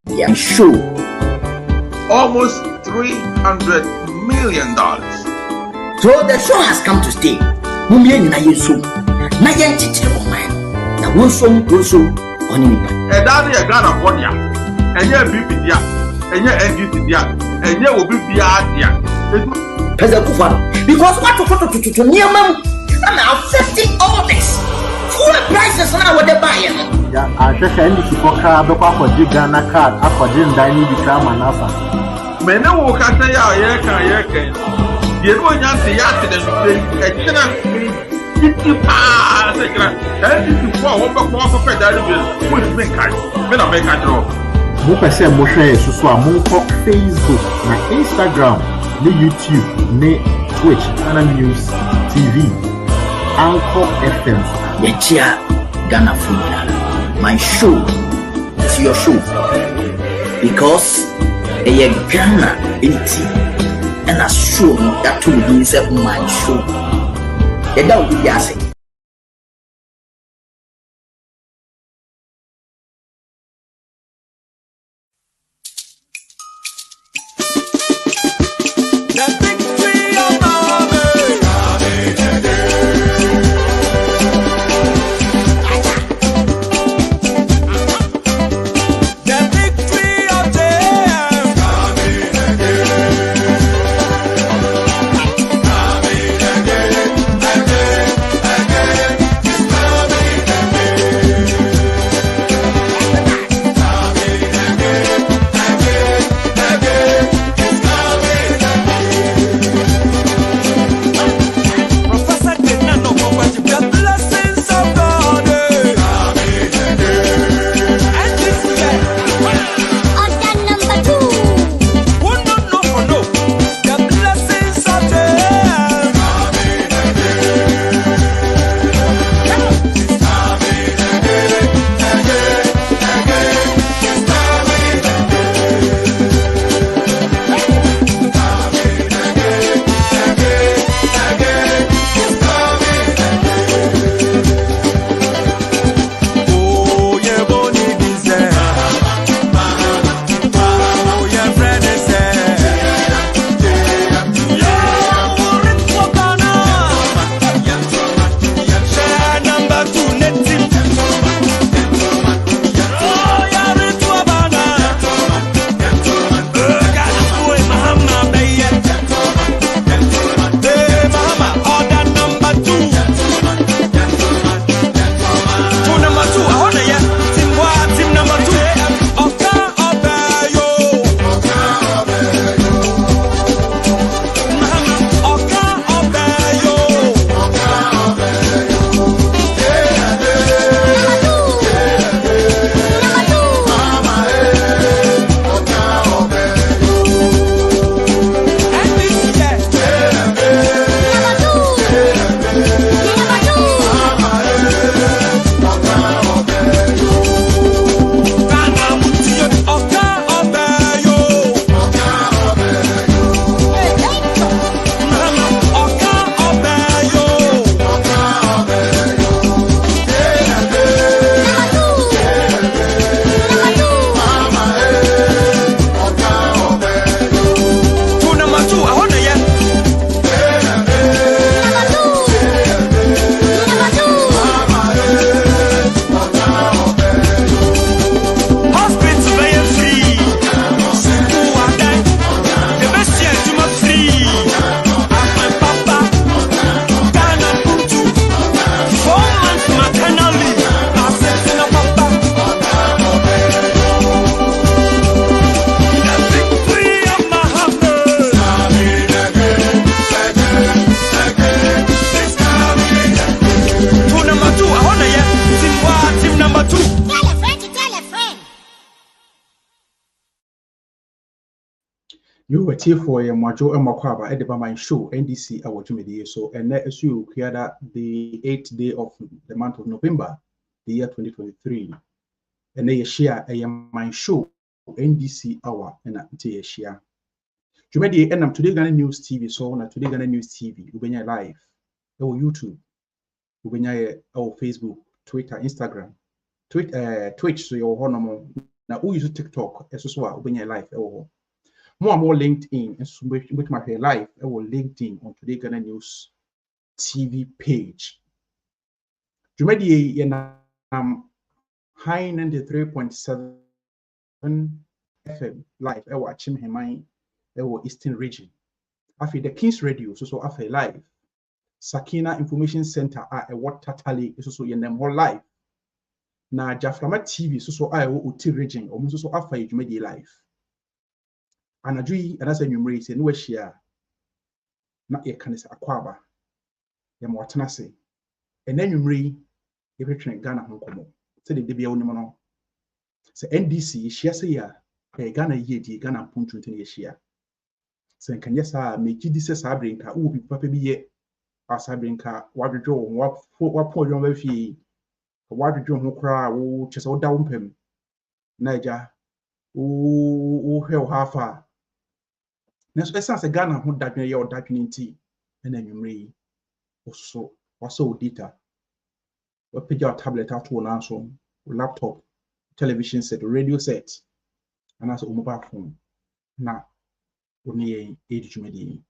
Yeah, sure. Almost $300 million. So the show has come to stay. Mumien na yesu. Na yentiche o man. Na wonso oni mi. E daddy e Ghana for dia. Enye BP dia. Enye NDC dia. Enye obi dia dia. Pesa kufa. Because what to niamam and affecting all this. Fuel prices now what they buy. Yeah, I just NDC for car be kwa Ghana card akwaje ndai ni bi kra manasa. Mene wo ka say ya ye kan. Ye no nya se ya te de say e kina iti pa se kira. NDC for wo be kwa fa da bi wo ti ben kai. Me na me ka draw. Mo pese mo hwe susu a mo ko Facebook na Instagram, ni YouTube, ni Twitch, TodayGhanaNews TV, Anchor FM. Yechia Ghana Funeral. My show is your show. Because a Ghana enti and a show that to be my show. And that will be asking. You were here for a majo and makwaba at the MyShow NDC Hour so and let us you create the 8th day of the month of November, the year 2023. And they share a MyShow NDC Hour and a share. You made the end of TodayGhanaNews TV so on TodayGhanaNews TV, Ubenya live, our YouTube, Ubenya our Facebook, Twitter, Instagram, Twitch, so your honor Now who use TikTok as well when your life more and more LinkedIn and with my life LinkedIn on Today Ghana News TV page. Jumedi high 93.7 FM live watching him Eastern region. After the King's Radio so after live. Sakina Information Center what totally is also in them whole life. Na Jaframa TV so I uti region or so after you made life. And I say numerator say no share na ye can say akwaba. Ya mwatana say. And then numeri ye between Ghana Hong Kong. Say the debia onimono. Say NDC share say ya Ghana ye di Ghana puntu ntene ye share. Say kan yesa me gidi say sabre nka wo bi papa bi ye asabrinka wadwodwo wapo yon bafi wadwodwo ho kra wo chese wo da wo mpem na agya wo hwe hafa na so esa se Ghana ho dadwene ye odadwene nti na anwumre yi oso waso data wapagya tablet ato na so laptop television set radio set and also mobile phone na oni ye edwumedi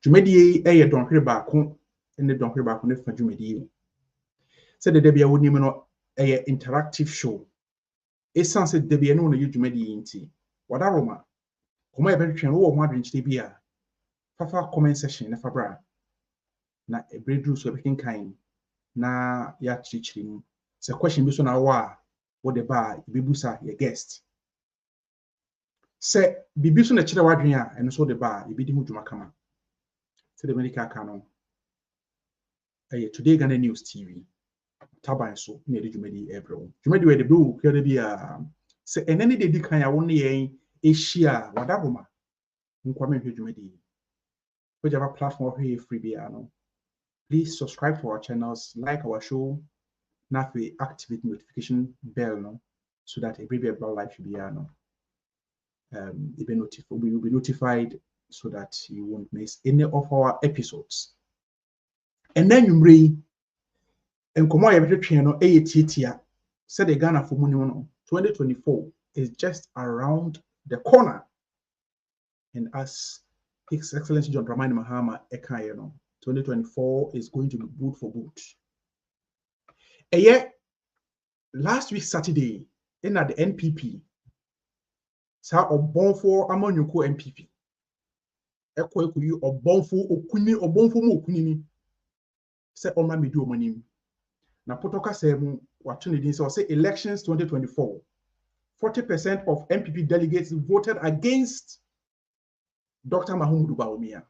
Jumedi eye donhwere baako ne donhwere baako ne fa jumedi se de bia woni mu no eye interactive show essence de bia no ye jumedi nti wada roma koma ye betwen wo ho adwenkyere bia fafa comment section ne fa bra na ebredu so bekin kan na ya chichiri mu se question bi so na wa wo de ba ibibusa ye guest se bibi so na kire wadwen a eno so de ba ibidi hu dwuma kama. The medical canon. Today Ghana News TV. Taban so near the Jumedi April. Jumedi where the blue could be say and any day can ya only a share wadaboma. Unquame Jumedi. Whichever platform here free biano. Please subscribe to our channels, like our show, not we activate notification bell no, so that every day about life should be we will be notified so that you won't miss any of our episodes. And then you bring and come on every channel said the Ghana for money 2024 is just around the corner. And as His Excellency John Dramani Mahama Ekayeno, 2024 is going to be good for good. And yet last week Saturday in at the NPP sa obonfo amanyuko NPP ekoyu obonfo mo okuni ni se oma medu omanim na potoka se mu wato ne din say elections 2024 40% of NPP delegates voted against Dr. Mahmoud Bawumia.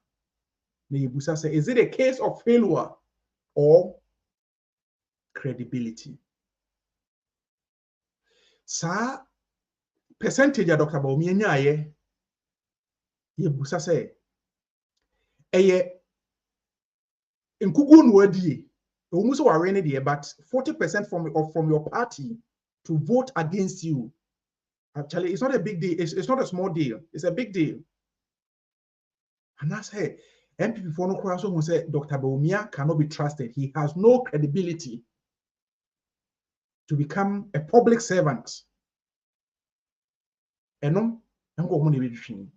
Nebusa say, is it a case of failure or credibility? Sa percentage of Dr. Bawumia nyaye Nebusa say eye nkugu nwadi omuso ware ne de but 40% from your party to vote against you. Actually, it's not a big deal. It's not a small deal. It's a big deal. And that's hey, MPP for no crowd who said Dr. Bawumia cannot be trusted. He has no credibility to become a public servant. And no, I'm going to be between.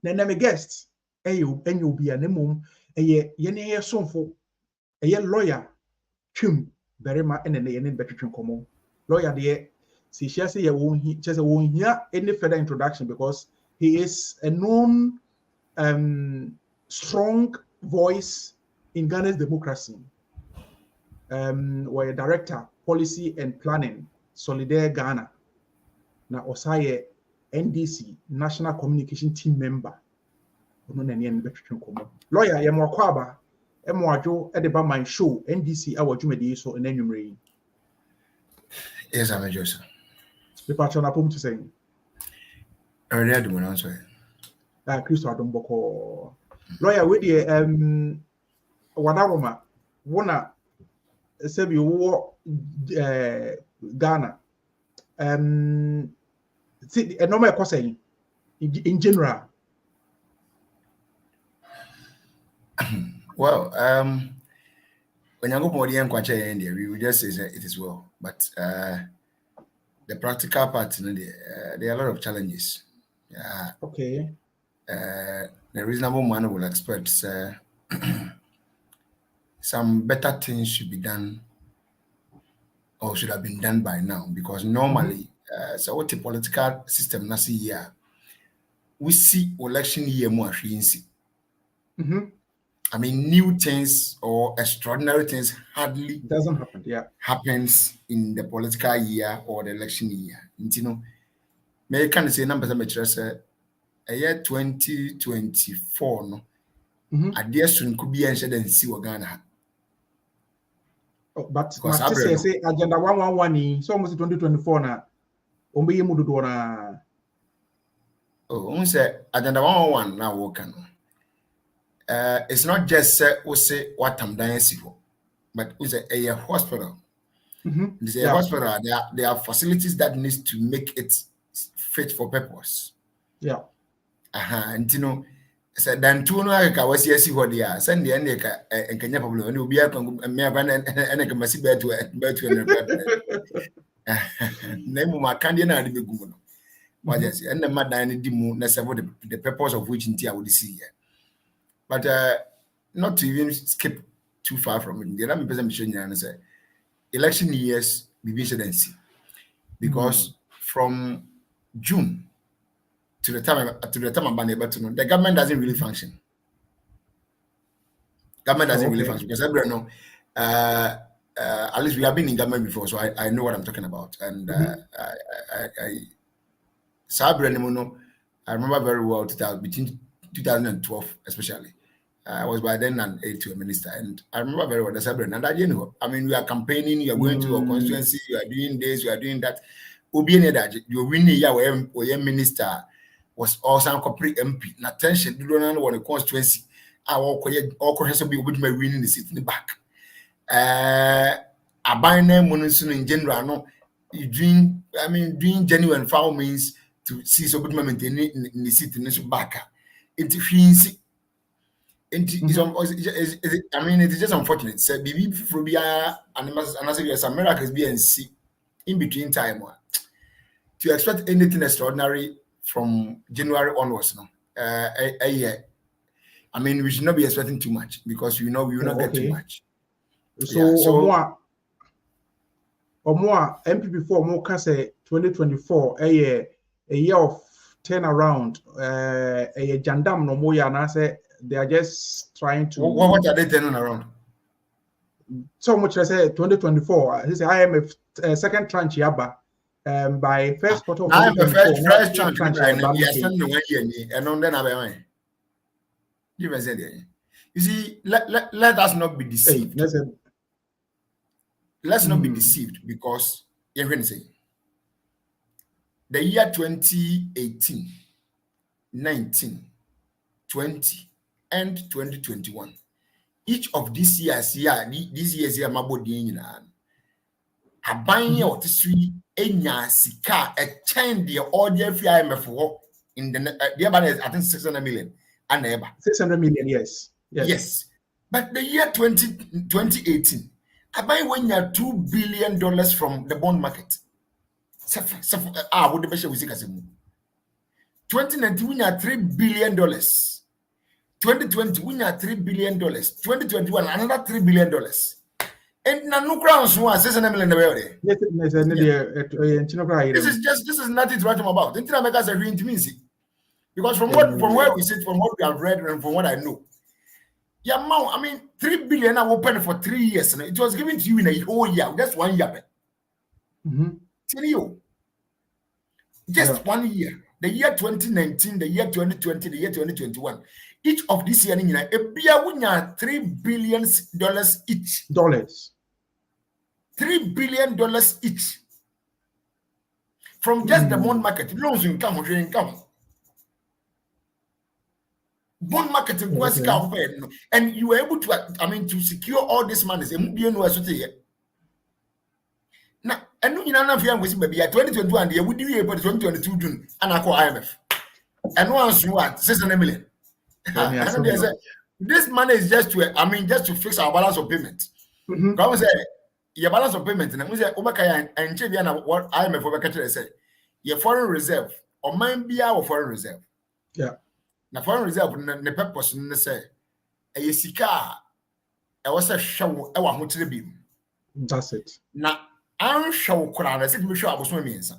Then I'm a guest. You'll be an emum. Ye sonfo. Ye lawyer. Chum. Very much and then better common. Lawyer there. See, she say won't hear any further introduction because he is a known strong voice in Ghana's democracy. We're a director, policy and planning, Solidaire Ghana. Na Osaye NDC, National Communication Team member. Lawyer Yemo Kwaba, Emoajo Edeba MyShow NDC Hour Jumedi so and enumerate. Yes, I'm a Joseph. The patron apom to say. Earlier, the one answer. Christo Adomboko. Lawyer, with the Wanaroma, Wana Sebi war Ghana. See, a normal question in general. Well, when you go for the India, we will just say that it is well. But the practical part, you know, there are a lot of challenges. Okay. The reasonable man will expect some better things should be done or should have been done by now, because normally, so what the political system na see here, we see election year more Mm-hmm. I mean, new things or extraordinary things hardly Doesn't happen. Yeah. happens in the political year or the election year. You know, may can say numbers a year 2024 no. Idea soon could be answered and see what Ghana. But Because now say agenda 111 so almost 2024 na ombe yemu do na say agenda 111 now working. It's not just we say what I'm dying for, but we say a hospital. This a hospital. There are facilities that needs to make it fit for purpose. Yeah. And you know, so then two no aka was yes what they are. Send the end and Kenya problem. And be a me and can see better name my candy na the gumo. What yes, and the madine dimu na the purpose of which I would see here. But not to even skip too far from it. The other person showing you say election years we should see, because from June to the time I'm able to know, the government doesn't really function. Government doesn't really function because everyone know. At least we have been in government before, so I know what I'm talking about. And I remember very well between 2012, especially. I was by then an aide to a minister, and I remember very well the Sabrin. And I mean, we are campaigning, you are going to your constituency, you are doing this, you are doing that. You're winning, your minister was also a corporate MP. Now, attention, you don't know what the constituency. I will be winning the seat in the back. I buy them in general. No, you doing genuine foul means to see so good maintaining in the seat in the back. It's I mean, it is just unfortunate. So, baby, phobia and some miracles be and see in between time. To expect anything extraordinary from January onwards, no, a year. I mean, we should not be expecting too much, because we will not get too much. So more MPP for more can say 2024 a year of turnaround. A jandam no more na say. They are just trying to. What are they turning around? So much I say 2024. This is IMF second tranche yaba. By first quarter of 2024. First tranche. Yes, and on then you see, let us not be deceived. Let's not be deceived, because you're going to say the year 2018, 19, 20. And 2021. Each of these years here, my body in a buying out the street, a sika, a chain the order for IMF in the I think 600 million and ever 600 million, yes. Yes. But the year 2018, I buy $2 billion from the bond market. What the best we see 2019 we had $3 billion. 2020, we had $3 billion. 2021, another $3 billion. And now no crowns who are 600 million. This is nothing to write about. Because from where we sit, from what we have read, and from what I know, I mean, $3 billion are open for 3 years. And it was given to you in a whole year. Just 1 year. Tell you. Just 1 year. The year 2019, the year 2020, the year 2021. Each of these years, $3 billion each. $3 billion each. From just the bond market. Loans income. Bond market and you were able to, to secure all this money. Now, and you know, if you are maybe 2021, you would be able to 2022 June and I call IMF. And once you want 600 million. This money is just to fix our balance of payment. Come say your balance of payment na we say obaka and check na what IMF obaka say your foreign reserve or man bia or foreign reserve. Yeah. Na foreign reserve ne purpose ne say e sika e was a show e wa ho tire bi. That's it. Na an show kura na say me show aboso miensa.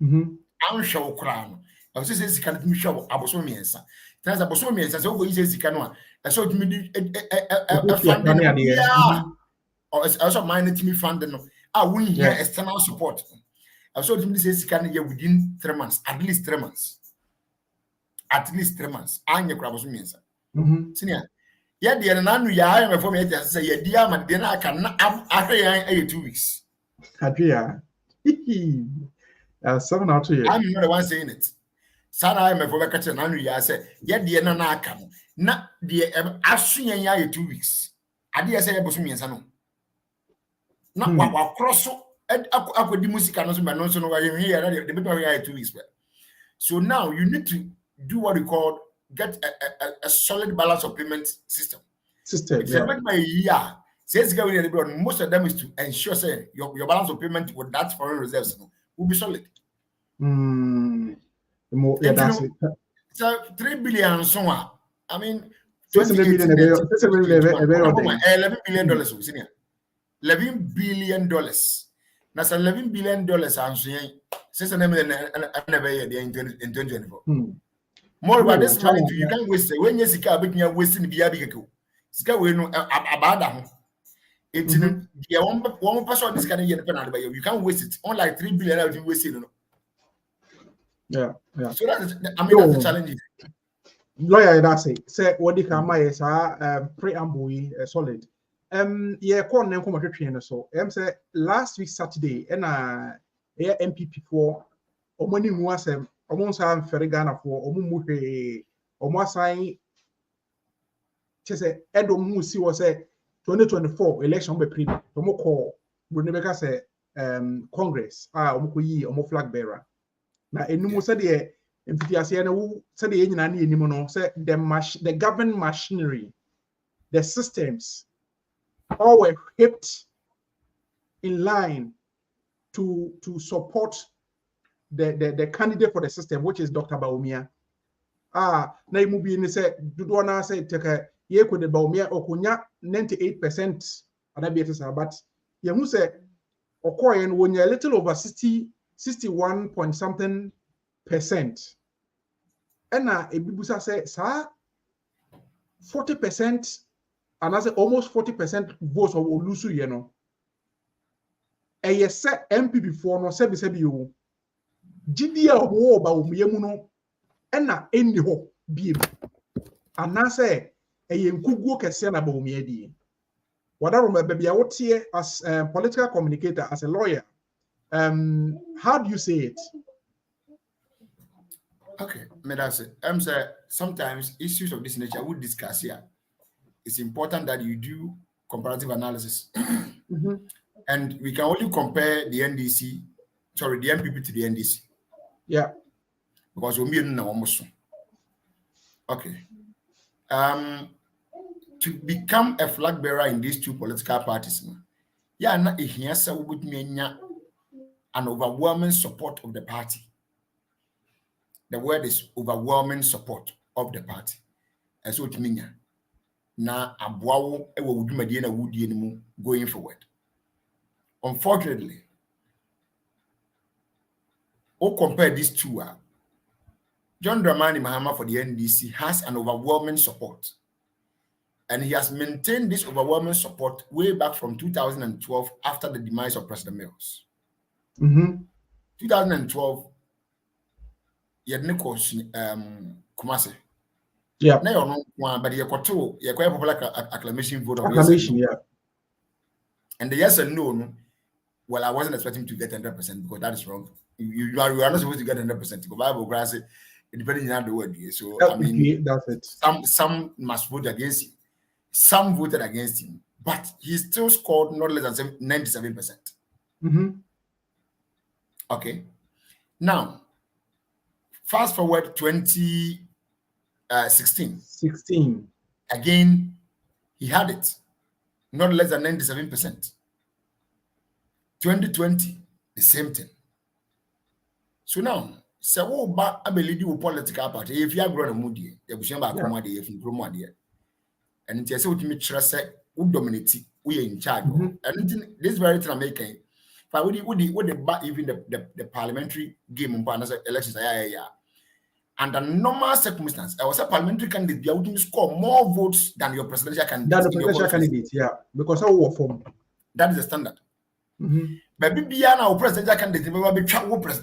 An show kura no. I was say sika me show aboso miensa. Tell aboso miensa say go use sika no a e so tumi di funding. Yeah. Or also mine to me funding no. We hear external support. I saw tumi say sika no within 3 months, at least 3 months. At least 3 months. Anya kura aboso miensa. Senior. Yeah, the nanu ya me for me just say yeah dia ma de na can after ya 2 weeks. Adria. 7 out here. I'm not the one saying it. Sana I me for be catch nanu ya say yeah de na na aka na de asu ya 2 weeks. Ade ya say ya boso miensa no. Na wa cross akodi music no so me no so no wa here na de be ya 2 weeks. So now you need to do what you call get a solid balance of payment system. It's about my year. Says most of them is to ensure say your balance of payment with that foreign reserves will be solid. Yeah, that's it. So 3 billion so I mean $11 billion $11 billion. That's $11 billion and since I never in 2024. More about this money, you can't waste it. When you see a bit, you're wasting the Biabico. Sika we no about it's the one person this kind of year depend on you can't waste it. On like 3 billion out you waste it. Yeah. So that's that's the challenge. Lawyer, that's it. Say what the camera is preamble solid. Yeah, call them come train so. Say last week Saturday and MPP for omoni mu asem almost have ferry Ghana for omuhe almost sign. She said, Edom Musi was a 2024 election be pre Tomo call Brunebeka say Congress omo flag bearer. Now enumu said the MPTC who said the engineer anymore said the government machinery, the systems all were kept in line to support the candidate for the system, which is Dr. Baumia. Na imubi ni say Dudwana say take ye could the Baumia okunya 98% but you say okoyen when you're a little over 61 point something percent. And a bibusa say sa 40% and I say almost 40% votes of Olusu, you know. And yes, MPP for no sebi you. GDA wo ba omiemu no na eni ho biem anase nkuguo kese na ba omiedi wadaro baby awotie as a political communicator, as a lawyer, how do you say it? Okay, that's it. Say sometimes issues of this nature we discuss here. It's important that you do comparative analysis. And we can only compare the NDC, sorry, the MPP to the NDC. Yeah. Because we mean now almost. Okay. To become a flag bearer in these two political parties, yeah, na ihiyasa would mean an overwhelming support of the party. The word is overwhelming support of the party. And so it means na abwawo ewo wudumadi na wudie mu going forward. Unfortunately, compare these two. John Dramani Mahama for the NDC has an overwhelming support. And he has maintained this overwhelming support way back from 2012 after the demise of President Mills. 2012, Kumasi. Yeah. Now, but you quite popular acclamation vote of acclamation, yes, yeah. And the yes and no, well, I wasn't expecting to get 100% because that is wrong. You are not supposed to get 100% because Bible grass it depending on the word. So I mean, that's it. Some must vote against him. Some voted against him, but he still scored not less than 97%. Okay. Now, fast forward 2016. Again, he had it. Not less than 97%. 2020, the same thing. So now, so who ba ability with political party? If you are growing a moody, you push back from what if you grow more dear. And it's also to me trust who dominate, we are in charge. And this very thing I'm making. But would the back even the parliamentary game on elections? Yeah. Under normal circumstances, I was a parliamentary candidate. You would score more votes than your presidential candidate. Than the presidential candidate, yeah, because I will form. That is the standard. But BBN our presidential candidate, maybe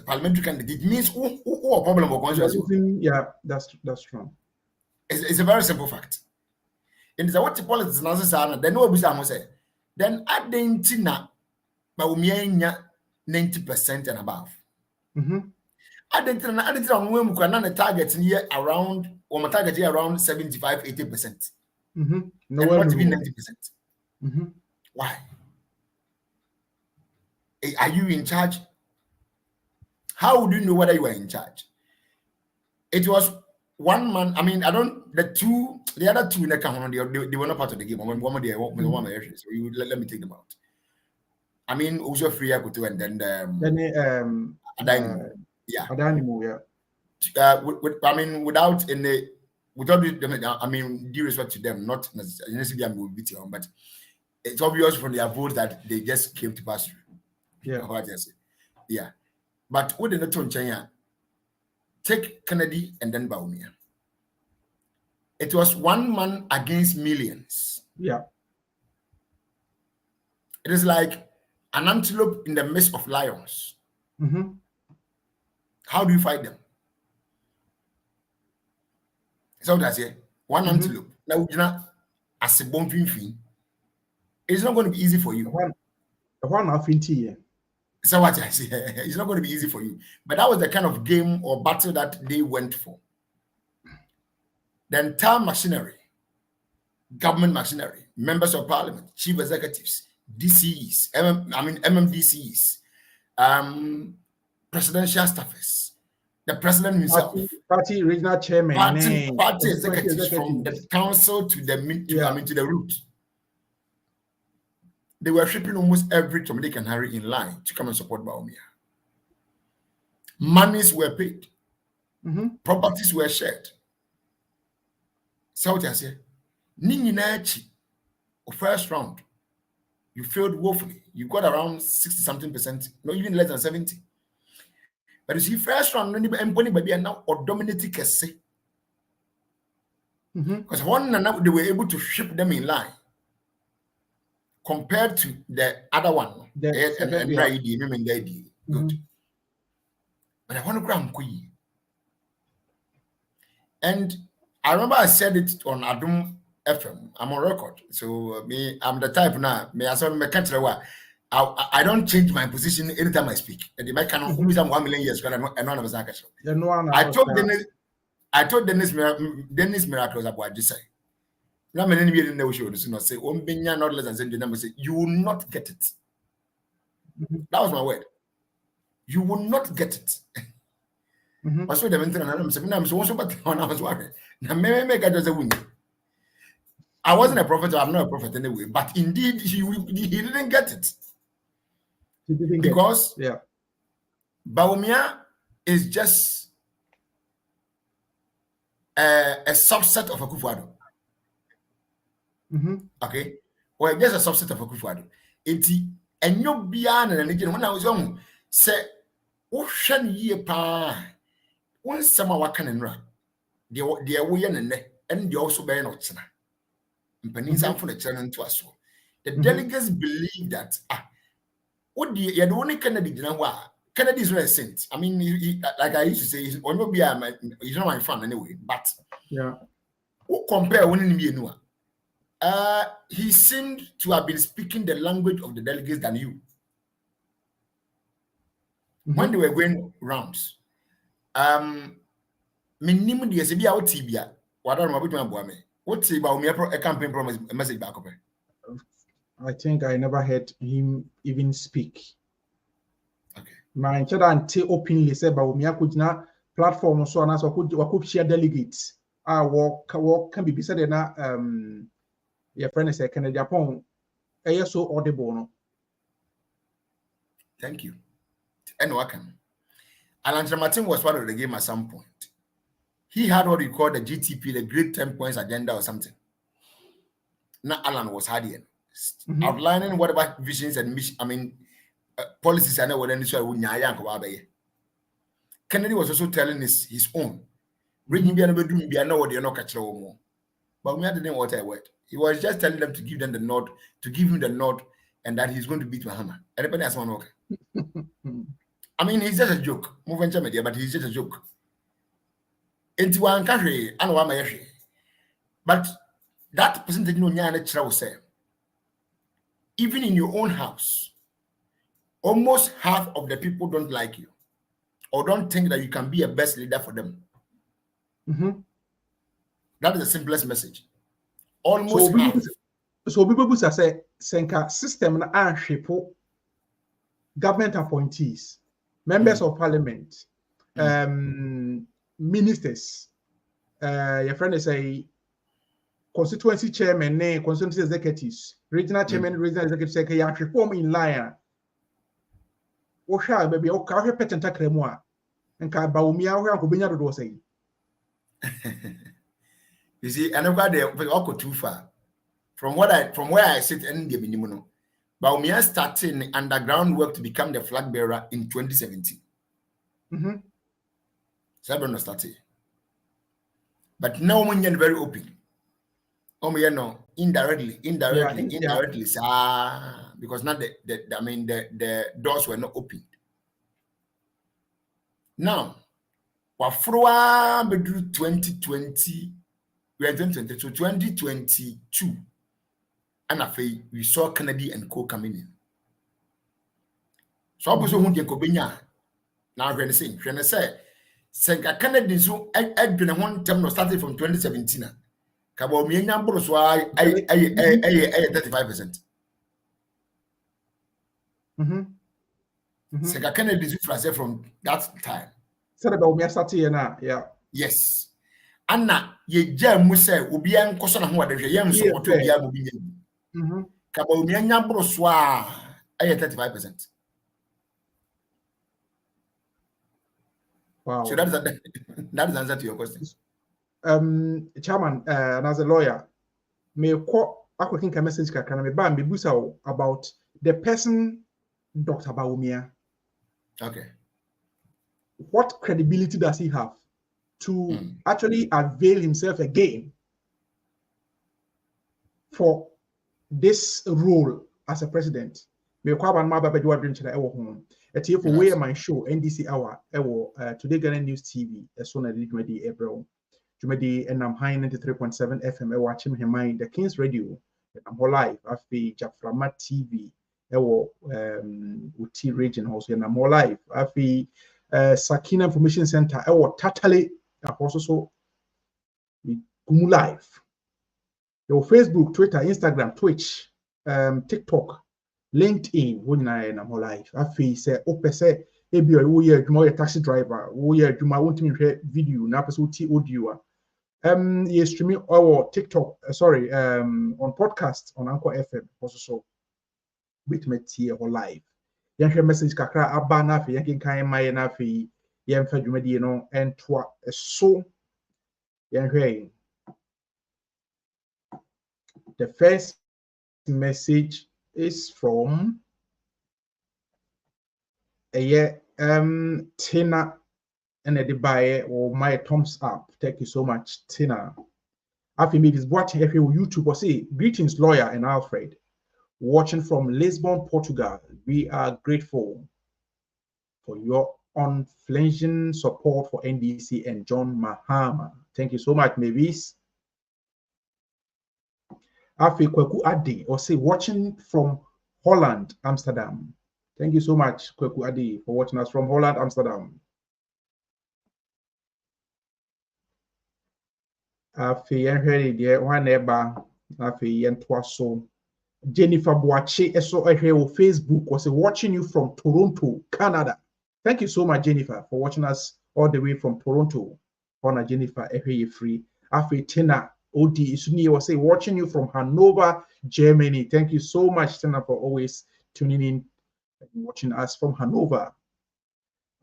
parliamentary candidate, it means who a problem or yeah, that's true. It's a very simple fact. And it's what the politics now then no bisa say. Then adding tina but we 90% and above. I didn't know the target here around or my target here around 75-80%. Not to be 90%. Why? Are you in charge? How would you know whether you are in charge? It was one man. I mean, the other two in the camp, they were not part of the game. One so let me take them out. I mean, also free Akutu and then yeah. Without any, I mean, due respect to them, not necessarily I'm with you, but it's obvious from their vote that they just came to pass through. Yeah. What I say. Yeah. But with the tone China, take Kennedy and then Bawumia. It was one man against millions. Yeah. It is like an antelope in the midst of lions. How do you fight them? So that's it. One antelope. Now, you know, as a bomb fin, it's not going to be easy for you. So what I say, it's not going to be easy for you. But that was the kind of game or battle that they went for. The entire machinery, government machinery, members of parliament, chief executives, DCEs, MMDCEs, presidential staffers, the president himself, party regional chairman, party executives from the council to the to the root. They were shipping almost every Tom, Dick, and Harry in line to come and support Bawumia. Monies were paid. Properties were shared. So what I say, Nini first round, you failed woefully. You got around 60-something%, not even less than 70. But you see, first round, anybody now or dominating Kese. Because one and they were able to ship them in line. Compared to the other one, good. But I want to grab Kui. And I remember I said it on Adum FM. I'm on record. So I'm the type now. I don't change my position anytime I speak. And the kind of 1 million years ago, I told Dennis Miracles about this. Not many in the show, say, not less than number say, you will not get it. That was my word. You will not get it. I saw them I'm so but I was worried. Now, maybe I just a win. I wasn't a prophet, I'm not a prophet anyway, but indeed, he didn't get it. Because Bawumia is just a subset of Akufo-Addo. Okay, well, just a subset of Akufo-Addo. And you beyond and again when I was young, say, ocean ye pa one summer wakan and run. Dear way and they also bear not china. And Peninsula for the channel to us. The delegates believe that what the only Kennedy didn't know. Kennedy is not a saint. I mean, like I used to say, he's not my fan anyway, but who compare when in Vienna? He seemed to have been speaking the language of the delegates than you. When they were going rounds, minimum the SBA or Tibia, what are my what's about a campaign promise a message back up? I think I never heard him even speak. Okay. My children openly said about me, I could not platform so and so could share delegates. What can be said in your friend is a Canadian Japan. So audible. Thank you. And welcome. Alan Martin was part of the game at some point. He had what we call the GTP, the Great 10 Points Agenda or something. Now Alan was harding, outlining whatever visions and mission, policies and what any sort of Kennedy was also telling his own. Bringing me another doing be I know what you're not catching more. But we didn't what I word. He was just telling them to give them the nod, to give him the nod, and that he's going to beat Mahama. Everybody has one okay. I mean, he's just a joke. Moving to media, but he's just a joke. Into one country, and one my but that percentage no nyana say. Even in your own house, almost half of the people don't like you or don't think that you can be a best leader for them. That is the simplest message. Almost half. So people say senka system na anshipo government appointees, members of parliament, ministers, your friend is a constituency chairman, constituency executives, regional chairman, regional executives, say you reform in line. Osha baby, o ka hwe petenta kremwa. Nka baumia hwe akobenya dodo say. You see, and I've they go too far. From where I sit in the minimum. Baumia started underground work to become the flag bearer in 2017. So I don't know started. But now when you're very open. Indirectly, because not the doors were not opened. Now, Wafroa Bedru 2020, we are 2022, 2022, and we saw Kennedy and Co coming in. So I was going to Kobenya. Now, when I say, Senka Kennedy, so I'd been one term started from 2017. Kabo mi nyambro so I 35%. Sega Kennedy is from that time. Said about me starting na, yeah. Yes. Anna ye jam mu say obi an koso na ho wadehwe yem so oto obi am obi nyam. Kabo mi nyambro so I 35%. Wow. So that is the answer to your question. Chairman, and as a lawyer, may call a message can be busa about the person, Dr. Bawumia. Okay. What credibility does he have to actually avail himself again for this role as a president? May call one mother bedroom drink to the home. A TF where my show NDC Hour, Today GhanaNews TV, as soon as it may be April. Jumedi and I'm high 93.7 FM. I watch him in the King's Radio. I'm live. I feel Jaframa TV. Uti region also, and I'm live. I feel Sakina Information Center. I will totally also live. Your Facebook, Twitter, Instagram, Twitch, TikTok, LinkedIn. When I'm live. I feel say opese. Ebi o ye adwuma o taxi driver. O ye adwuma won't me video. Na person ti audio. You're streaming our TikTok, on podcast on Anchor FM also so with me here or live. Yan message kakra aba na fe yan kan mai na fe yan fa dwumadi no entwa so yan hwe. The first message is from Tina and the buy or my thumbs up. Thank you so much, Tina. After me is watching every YouTube or say greetings, lawyer and Alfred. Watching from Lisbon, Portugal. We are grateful for your unflinching support for NDC and John Mahama. Thank you so much, Mavis. After Kweku Adi or say watching from Holland, Amsterdam. Thank you so much, Kweku Adi, for watching us from Holland, Amsterdam. Afi yenhwere de one eba afi yentwa so Jennifer Boache eso ehwe on Facebook was watching you from Toronto, Canada. Thank you so much, Jennifer, for watching us all the way from Toronto. Honor Jennifer ehwe free. Afi Tina Odi Isuni was watching you from Hanover, Germany. Thank you so much, Tina, for always tuning in watching us from Hanover.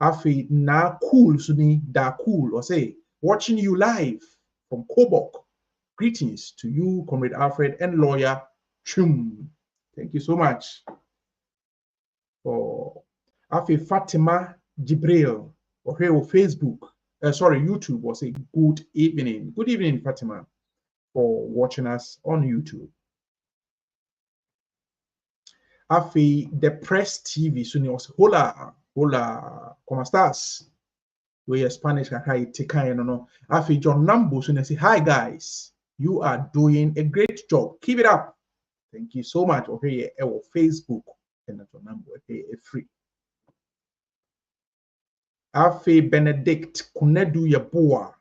Afi na cool suni da cool or say watching you live from Kobok. Greetings to you, Comrade Alfred and lawyer Chum. Thank you so much. For Afi Fatima Jibril or here on Facebook. YouTube was a good evening. Good evening, Fatima, for watching us on YouTube. Afi the Press TV suni was hola. Hola, ¿cómo estás? We are Spanish, Afi John Nambo, so say, hi guys, you are doing a great job. Keep it up. Thank you so much. Okay, our Facebook and John Nambo, okay, free. Afi Benedict Kunedu Yaboa.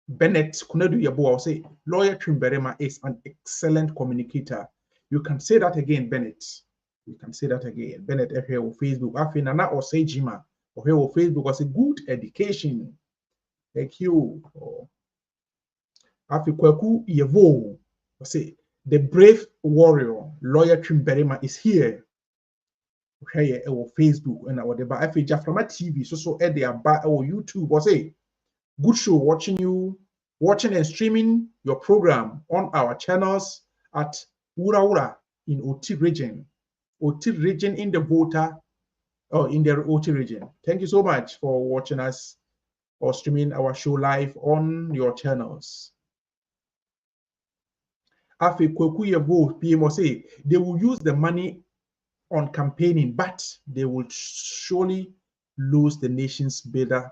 Bennett Kunedu Yaboa say, Lawyer Trimberema is an excellent communicator. You can say that again, Bennett. You can say that again. Bennett here on Facebook. Afi Nana or say Jima or here on Facebook was a good education. Thank you. Afi Kweku Yevo say the brave warrior Lawyer Trimberema is here. Here on Facebook and our deba. Afi Jaframa TV so at the aba or YouTube was a good show watching and streaming your program on our channels at Ura in Oti region. Oti region in the Volta, in the Oti region. Thank you so much for watching us or streaming our show live on your channels. Afi Kwekuye vote PMO say they will use the money on campaigning, but they will surely lose to the nation's builder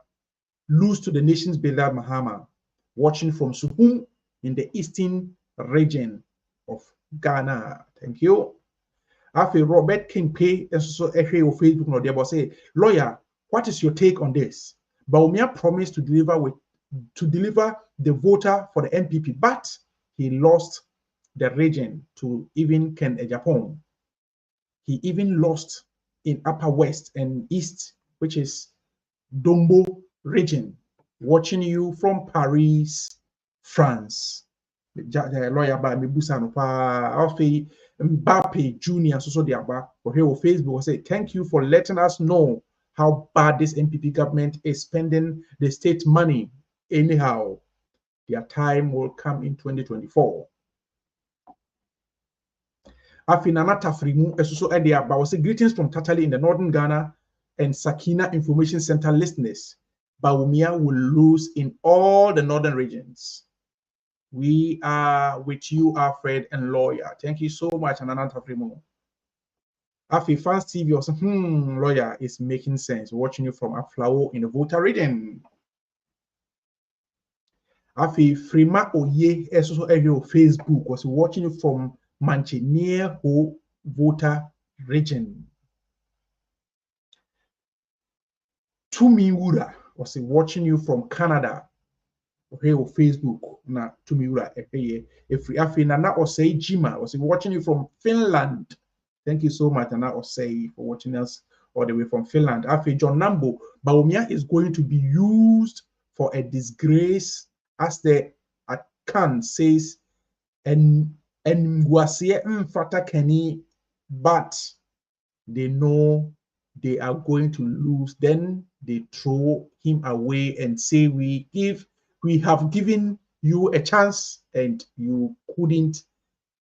Mahama, watching from Suhum in the eastern region of Ghana. Thank you. Afi Robert King Pay so on Facebook no there say, lawyer, what is your take on this? Baumia promised to deliver the voter for the MPP, but he lost the region to even Ken Ejapon. He even lost in Upper West and East, which is Dombo region. Watching you from Paris, France. The lawyer by Mibusa Afi Mbappe Jr. so the aba or here on Facebook will say thank you for letting us know how bad this MPP government is spending the state money. Anyhow, their time will come in 2024. Afinana Tafrimu also at the aba will say greetings from Tatali in the northern Ghana and Sakina Information Center listeners. Baumia will lose in all the northern regions. We are with you, Alfred and lawyer. Thank you so much, Anana Tafrimu. Afi Fans TV also, lawyer is making sense. Watching you from Aflao in the Volta region. Afi Frima Oye, also on Facebook, was watching you from Manche near Ho Volta region. Tumi Wura was watching you from Canada. Here on Facebook na Tumiura free Afi Nana Osei Jima was watching you from Finland. Thank you so much, Nana Osei, for watching us all the way from Finland. Afi John Nambo Baumia is going to be used for a disgrace, as the account says, and Ngwasie Mfata Kenny, but they know they are going to lose. Then they throw him away and say we have given you a chance and you couldn't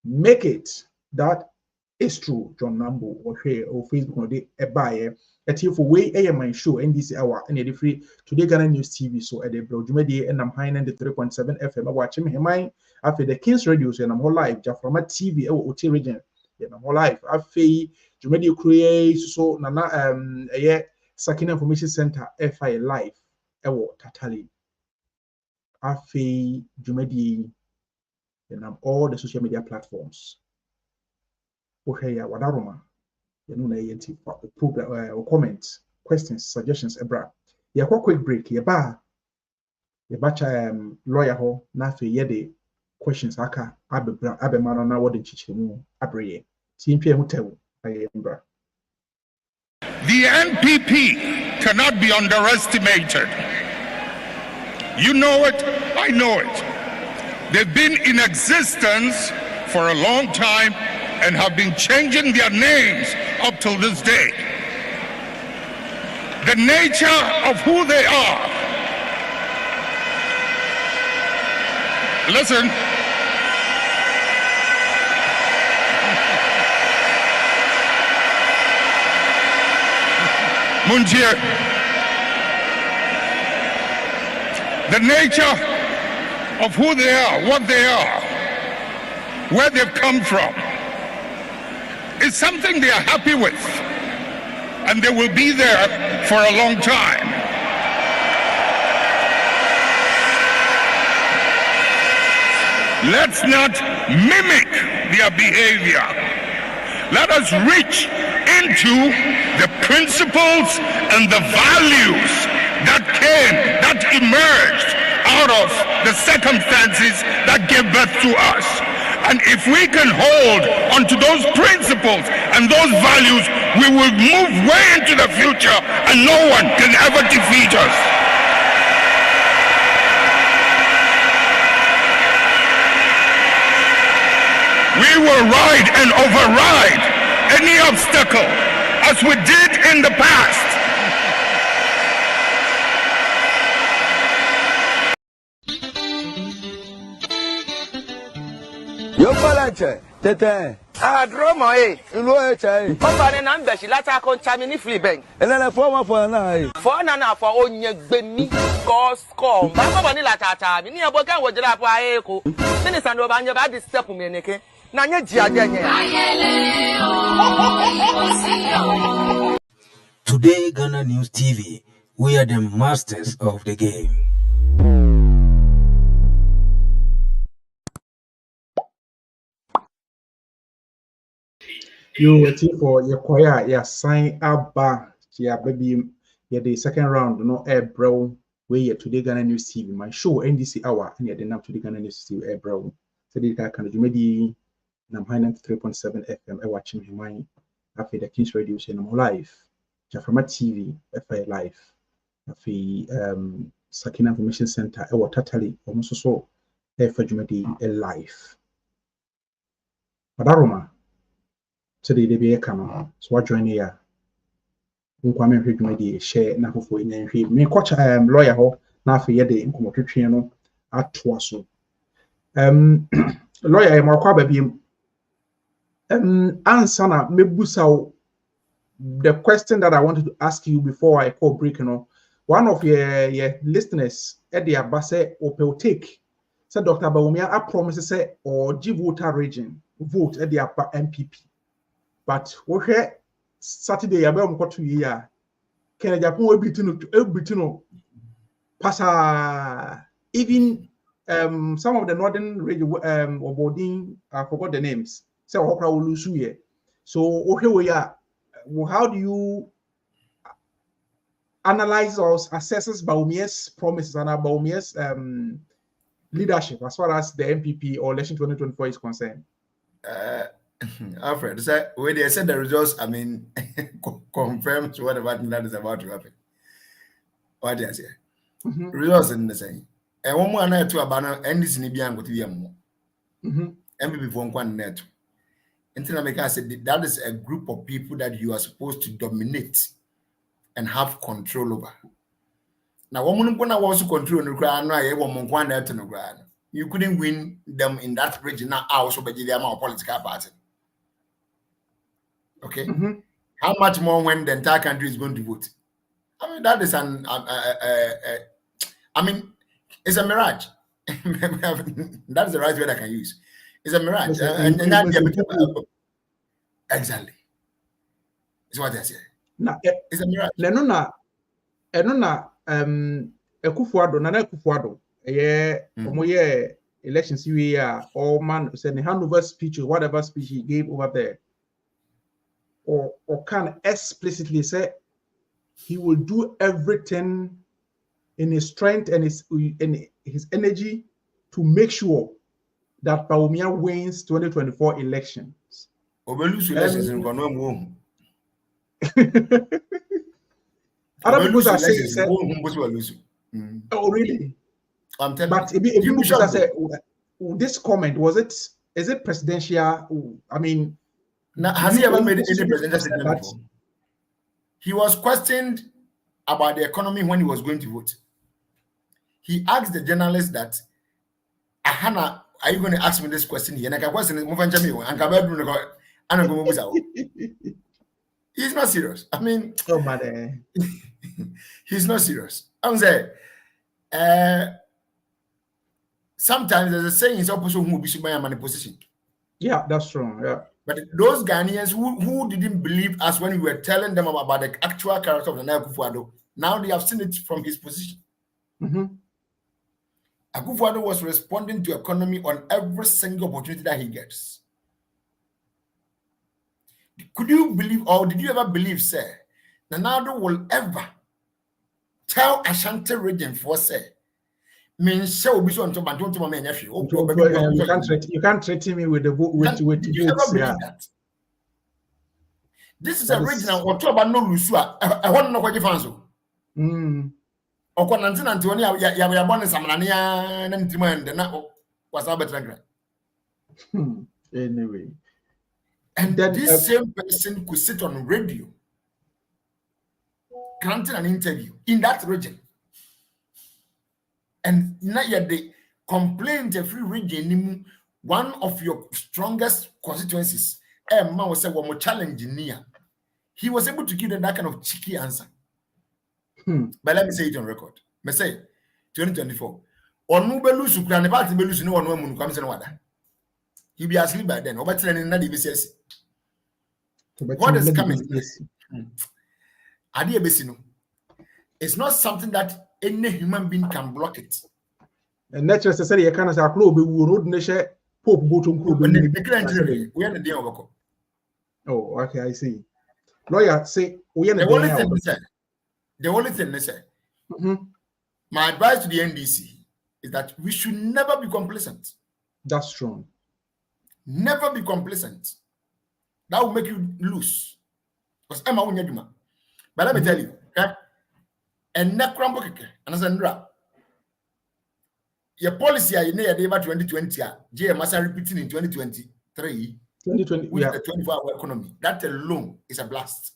make it. That is true, John Nambo, or here or Facebook or the buyer. At here for way MyShow NDC Hour and the free Today Ghana News TV. So at the Brojumedi and I'm high 93.7 FM. I watch him mine after the King's Radio and I'm all live. Jaframa TV or OT region. And I'm all live. After Jumedi create so Nana Sakina Information Center FI live. Ewo Tatali. Afi Jumedi and all the social media platforms. Okay, Wadaroma, program or comments, questions, suggestions, ebra. Ya quick break, ya lawyer ho na fe yede questions aka abemano na wode chichimu abreye. Simpie hutewu ayembra. The NPP cannot be underestimated. You know it, I know it. They've been in existence for a long time, and have been changing their names up till this day. The nature of who they are. Listen. Munjir, the nature of who they are, what they are, where they've come from, is something they are happy with, and they will be there for a long time. Let's not mimic their behavior. Let us reach into the principles and the values that emerged out of the circumstances that gave birth to us. And if we can hold onto those principles and those values, we will move way into the future and no one can ever defeat us. We will ride and override any obstacle as we did in the past. Yo balanche, tete. Dromo Ilo chai. Papa ne number she lata konta me ni free bank. Elele forma for na For na for onye gbemi score. Papa ni lata ta me ni abokan wo jira po aye ko. Minister no ba nya ba di step me neke. Na nya ji aje nye. Today Ghana News TV, we are the masters of the game. You waiting for your choir, your sign up, your baby, the second round, no air bro. We Today Ghana News TV, my show NDC Hour, and the name Today Ghana News TV air bro. So they can do maybe 93.7 FM. I watching him mine after the King's Radio channel live. Jaframa TV, FI live. After Sakina Information Center, I was totally almost so. FI Jumedi live. Madaroma. Today they be a camera. So what join here? Unkwame hwedwumadi share na fofo enya hwe me coach lawyer ho na afi ye de nkomotwetwe no atoa so lawyer e makwa ba biem answer na mebusa the question that I wanted to ask you before I call break, one of your listeners at the abase opel take said Dr. Bawumia I promise say or give voter region vote at the MPP, but we Saturday about 2 years. Can Japan will be to passa even some of the northern region or boarding I forgot the names. So okay we are. How do you analyze or assess Bawumia's promises and Bawumia's leadership as far as the MPP or election 2024 is concerned? Alfred, when they said the results, I mean, confirms whatever that is about to happen. What do I say? Results in the same. And one more night to a banner, and this in Ibian with you. MPP for one net. Until America said that is a group of people that you are supposed to dominate and have control over. Now, one woman was to control the ground, you couldn't win them in that region. Now, also, but they are more political party. Okay, how much more when the entire country is going to vote? I mean, that is I mean, it's a mirage. That is the right word I can use. It's a mirage, exactly. It's what I say. It's a mirage. Nana Kufuado, elections we are all man said the handover speech or whatever speech he gave over there. Or can explicitly say he will do everything in his strength and his energy to make sure that Bawumia wins 2024 elections. Other people are saying, oh really? I'm telling but if you say this comment, is it presidential? I mean, Now, has he ever made any presidential statement before? He was questioned about the economy when he was going to vote. He asked the journalist that, Ahana, are you going to ask me this question here? And I question he's not serious. I mean, oh man, he's not serious. I'm saying, sometimes there's a saying it's opposite who will be in position. Yeah, that's true. Yeah. But those Ghanaians who didn't believe us when we were telling them about the actual character of the Nana Akufo-Addo, now they have seen it from his position. Mm-hmm. Akufo-Addo was responding to economy on every single opportunity that he gets. Could you believe, or did you ever believe, sir, Nana will ever tell Ashanti region for, say, you can't threaten me with the with you ever believe that? This is a regional or talk about no Lusua. I want to know what you fancy. Anyway, and then this same person could sit on radio granting an interview in that region. And not yet the complaint every region, one of your strongest constituencies, a man was said, one more challenging near. He was able to give them that kind of cheeky answer. But let me say it on record. Me say 2024. Or no belus who can about the belus no one comes in water. He'll be asleep by then. Over what is coming? Adi Besino. It's not something that any human being can block it. And not necessarily a kind of a club, we would nation Pope go to we are the day of. Oh, okay, I see. Lawyer say we are the only thing they say. My advice to the NDC is that we should never be complacent. That's true. Never be complacent. That will make you lose. Because Emma will do. But let me tell you, okay? And na krambo keke anasandra your policy I near 2020 JMS are repeating in 2023 with the 24-hour economy. That alone is a blast.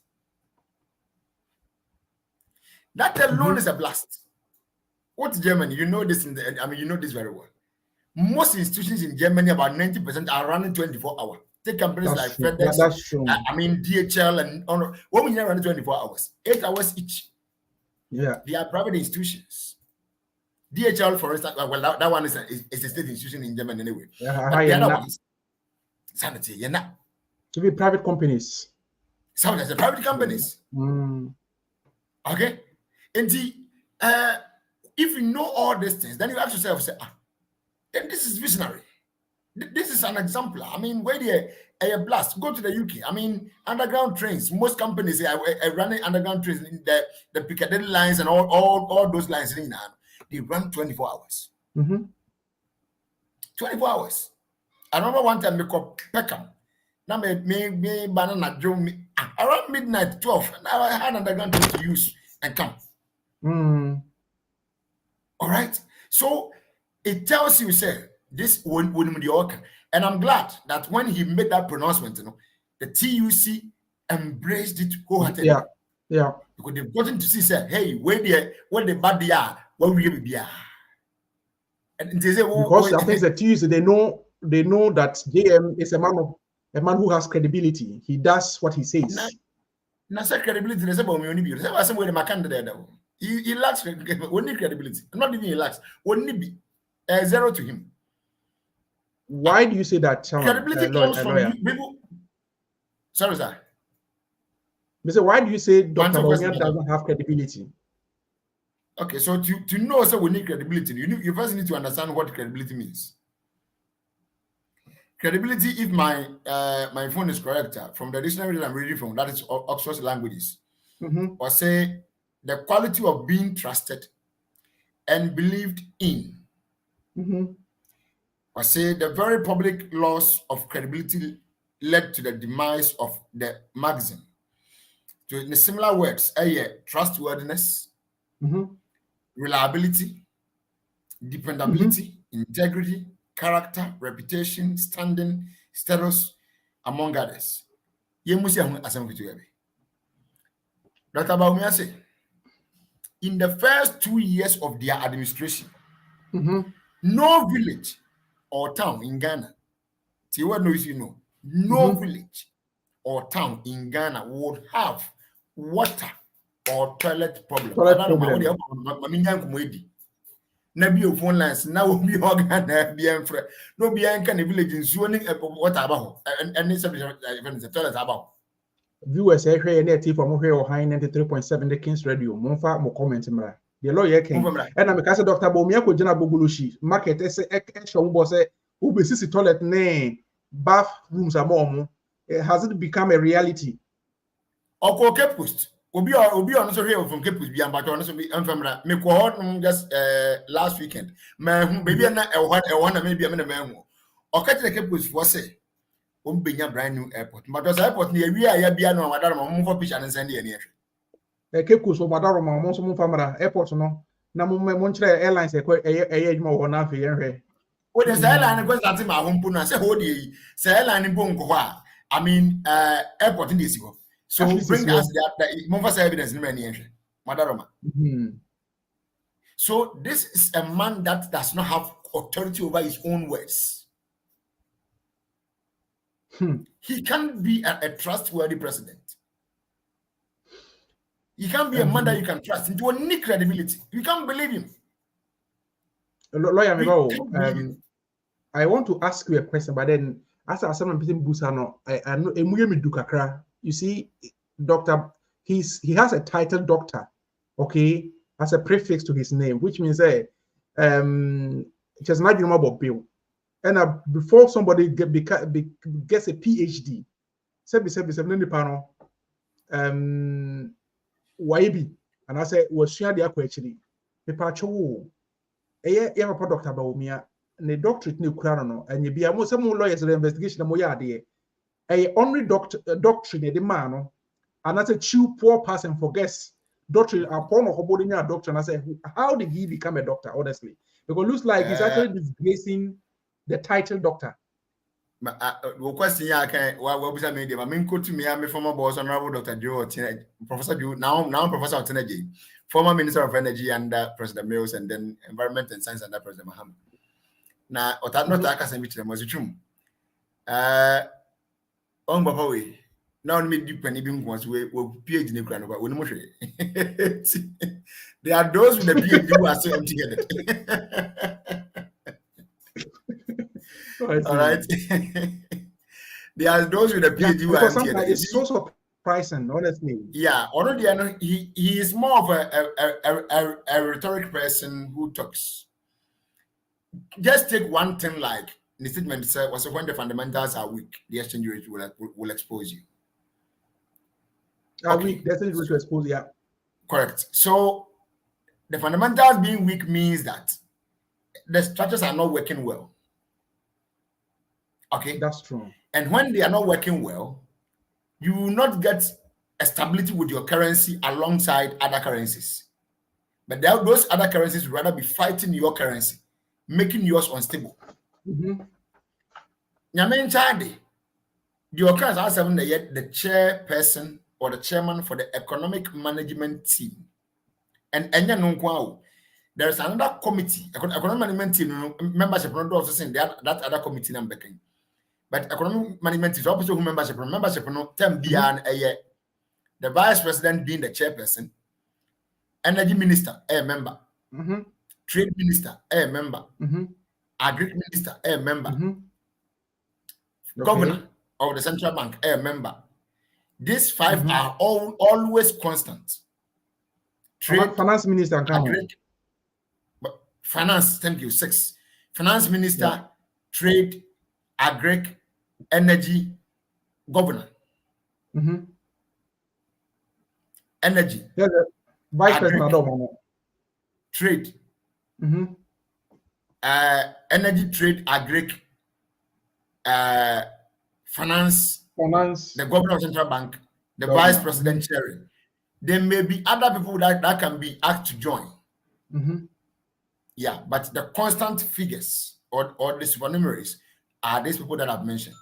That alone is a blast. What's Germany? You know this you know this very well. Most institutions in Germany, about 90% are running 24 hours. Take companies like FedEx, DHL, and when we run 24 hours, 8 hours each. Yeah, they are private institutions. DHL, for instance, well, that one is a state institution in Germany anyway. The other ones, sanity, you're not. To be private companies. Some of the private companies. Okay, and if you know all these things, then you ask yourself, say, then this is visionary. This is an example. I mean, where a blast. Go to the UK. I mean, underground trains. Most companies are running underground trains in the Piccadilly lines and all those lines. They run 24 hours. 24 hours. I remember one time we called Peckham. Now me banana drove me around midnight 12. Now I had underground train to use and come. All right. So it tells you, say, this wouldn't be okay. And I'm glad that when he made that pronouncement, the TUC embraced it wholeheartedly. Yeah. Because they've gotten to see, say, hey, where the bad they are, what will we be? And they say, because I think the TUC they know that JM is a man who has credibility. He does what he says. Now, credibility. They say, but we somewhere my candidate. He lacks credibility. Not even he lacks. Only be 0 to him. Why do you say that? Credibility comes from people. Sorry, sir. Mr. Why do you say Dr. Onion doesn't have credibility? Okay, so to know, so we need credibility. You first need to understand what credibility means. Credibility, if my phone is correct, from the dictionary that I'm reading from, that is Oxford languages, or say the quality of being trusted and believed in. Or say the very public loss of credibility led to the demise of the magazine. So in the similar words, trustworthiness, reliability, dependability, integrity, character, reputation, standing, status, among others. Ye musi ahun asem fitu yabe. Dr. Bawumia say, in the first 2 years of their administration, no village or town in Ghana, see what knows you know, no village or town in Ghana would have water or toilet problem. Toilet I don't know problem. na bi o phone lines na o bi organ na bi enfre no bi an kan village nsuo ni water aba ho and the toilet aba ho. Viewers, I hear net from over 93.7 the Kings Radio. Monfa mo comment mra. The lawyer can. And I'm a Dr. Bawumia ko jina bogulushi. Market ese show bo say who be sisi toilet ne bathrooms among. Has it become a reality? Oko Cape Coast. Obi on so here from Cape Coast bi ambato on so bi amfamra. Me ko hot just last weekend. Me hu baby na e na me bi am na me hu. Oka tire Cape Coast for say benya brand new airport. But those airport near we are bia no wadaro mo for picture and send here. Cape Coast so wadaro mo so mo famara airport no na mo nkyere airlines e adwuma wo na afi yenhwe. O the airline go start ma hompu na say hold the airline bo nko ho I mean airport in this go. So bring us the mo for evidence no me yenhwe. Wadaro ma. So this is a man that does not have authority over his own words. He can't be a trustworthy president. He can't be a man that you can trust. Into any credibility. You can't believe him. Lawyer, I want to ask you a question, but then as someone people busano, I know you see, doctor, he has a title doctor, okay, as a prefix to his name, which means it has not been about bill. And before somebody gets a PhD, YB, and I say, was share the actually. Papacho, a Dr. Bawumia, and the doctorate new crown, and you be almost some lawyers in the investigation of Moya. A only doctrine, the man, and that's a chew poor person forgets doctrine upon a holding a doctor. And I say, how did he become a doctor, honestly? Because it looks like he's actually disgracing the title doctor. Question ya can what was I made? I mean, to me, I'm a former boss, Honorable Dr. Joe, Professor Joe, now Professor of Energy, former Minister of Energy under President Mills, and then Environment and Science under President Muhammad. Now, or that not I can meet them was a true. On Papa way. Now, me deep and even once we will PhD in the ground about one more. There are those with the PhD who are so together. All right. There are those with a PhD who are sometimes it's so surprising, honestly. Yeah, already he is more of a rhetoric person who talks. Just take one thing like the statement said was when the fundamentals are weak, the exchange rate will expose you. Are weak, the exchange rate will expose, yeah. Correct. So the fundamentals being weak means that the structures are not working well. Okay, that's true. And when they are not working well, you will not get a stability with your currency alongside other currencies. But those other currencies would rather be fighting your currency, making yours unstable. Nyamen Chade, the occurrence has the chairperson or the chairman for the economic management team. And there is another committee, economic management team membership, not also saying that other committee number. But economic management is also who membership no term beyond a year. The vice president being the chairperson, energy minister, a member, trade minister, a member, agri minister, a member, governor of the central bank, a member. These five are always constant. Trade, finance minister, finance, thank you, 6. Finance minister, trade, agri, energy, governor. Energy. Yeah, vice president, trade. Energy, trade, agri, finance, the governor of central bank, the vice president chairing. There may be other people that can be asked to join. Yeah, but the constant figures or the supernumeraries are these people that I've mentioned.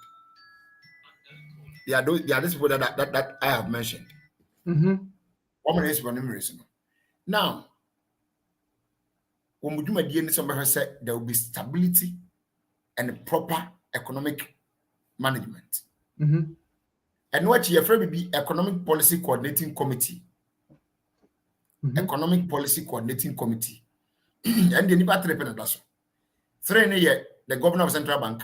They are these people that I have mentioned. Now, when we do my DNA, said there will be stability and proper economic management. And what you afraid be economic policy coordinating committee. Economic policy coordinating committee. And the Nipa Trepen three the governor of central bank,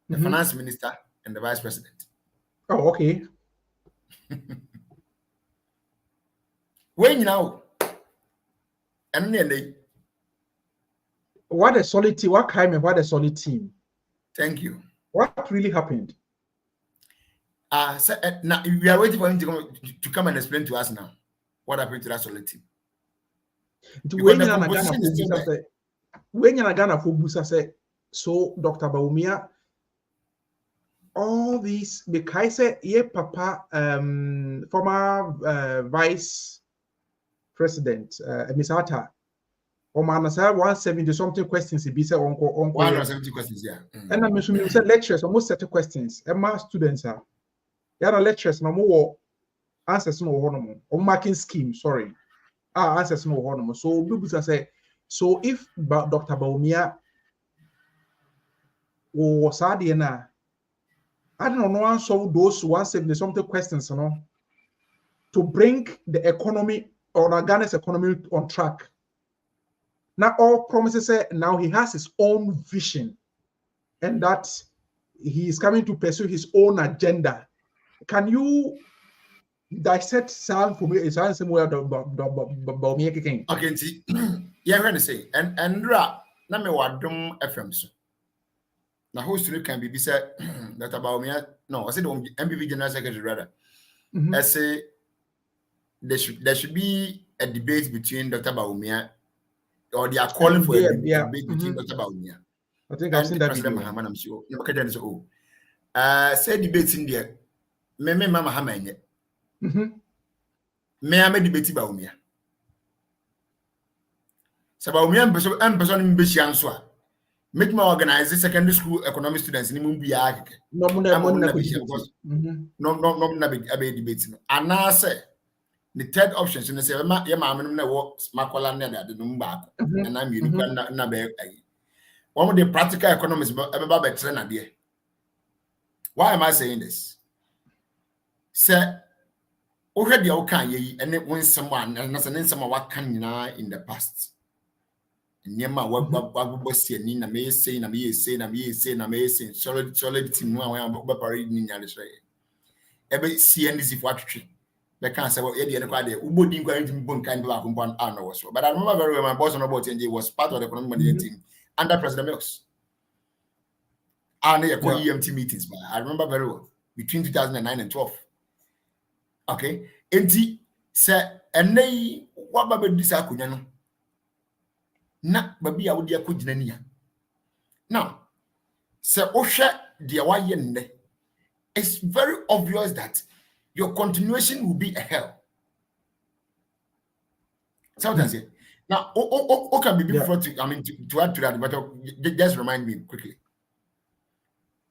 the finance minister, and the vice president. Oh, okay. When you know, and then they. What a solid team! What kind of what a solid team! Thank you. What really happened? So, now we are waiting for him to come and explain to us now what happened to that solid team. When you're Ghana for Busa say, so Dr. Bawumia, all these because say ye papa former vice president Misata Omanasa 170 something questions he be say on 170 questions, yeah. And I'm assuming say lectures almost 30 questions. And my students are lectures no more answers no honomo or marking scheme, sorry. Answers no honomo. So Bubusa say, so if Dr. Bawumia was Adiana, I don't know, answer those 170 something questions, to bring the economy or Ghana's economy on track. Now all promises say now he has his own vision and that he is coming to pursue his own agenda. Can you dissect sound for me? Is that somewhere about me? Okay, see, yeah, I'm going to say, and na me wadom FM so. Na host can be said that about me. No, I said the MPP General Secretary rather. I say there should be a debate between Dr. Bawumia, or they are calling for a debate between Dr. Bawumia. I think I've seen that President Mahama. I'm sure. You can say, oh, say debates in there. Me Mama Hamanye. Me ame debate Bawumia. So Bawumia person in Beshian so. Make me organize secondary school economic students in Mumbiya. No debate. And now say the third option, so say, "Ma, I'm na work makola na the number, and I'm unique na be." One of the practical economists about better na there. Why am I saying this? Say, already okay ye, and it when someone and that's an someone what can in the past. Nyema what see ni na me say na me say solid team no I am parade ni nyale so ebe CNDC for atwetwe be can say well e dey kwa dey ubodi nkwa ntim bon kan be akompo an no was. But I remember very well my boss on about NJ was part of the economic management team under President Mills. And they call EMT meetings, but I remember very well between 2009 and 12. Okay, enti say enei what ba be disa akunya no na babi a wodi akogina nia. Now, say ohwe de waye nne, it's very obvious that your continuation will be a hell. So that's it. Now, can be before to to add to that, but just remind me quickly.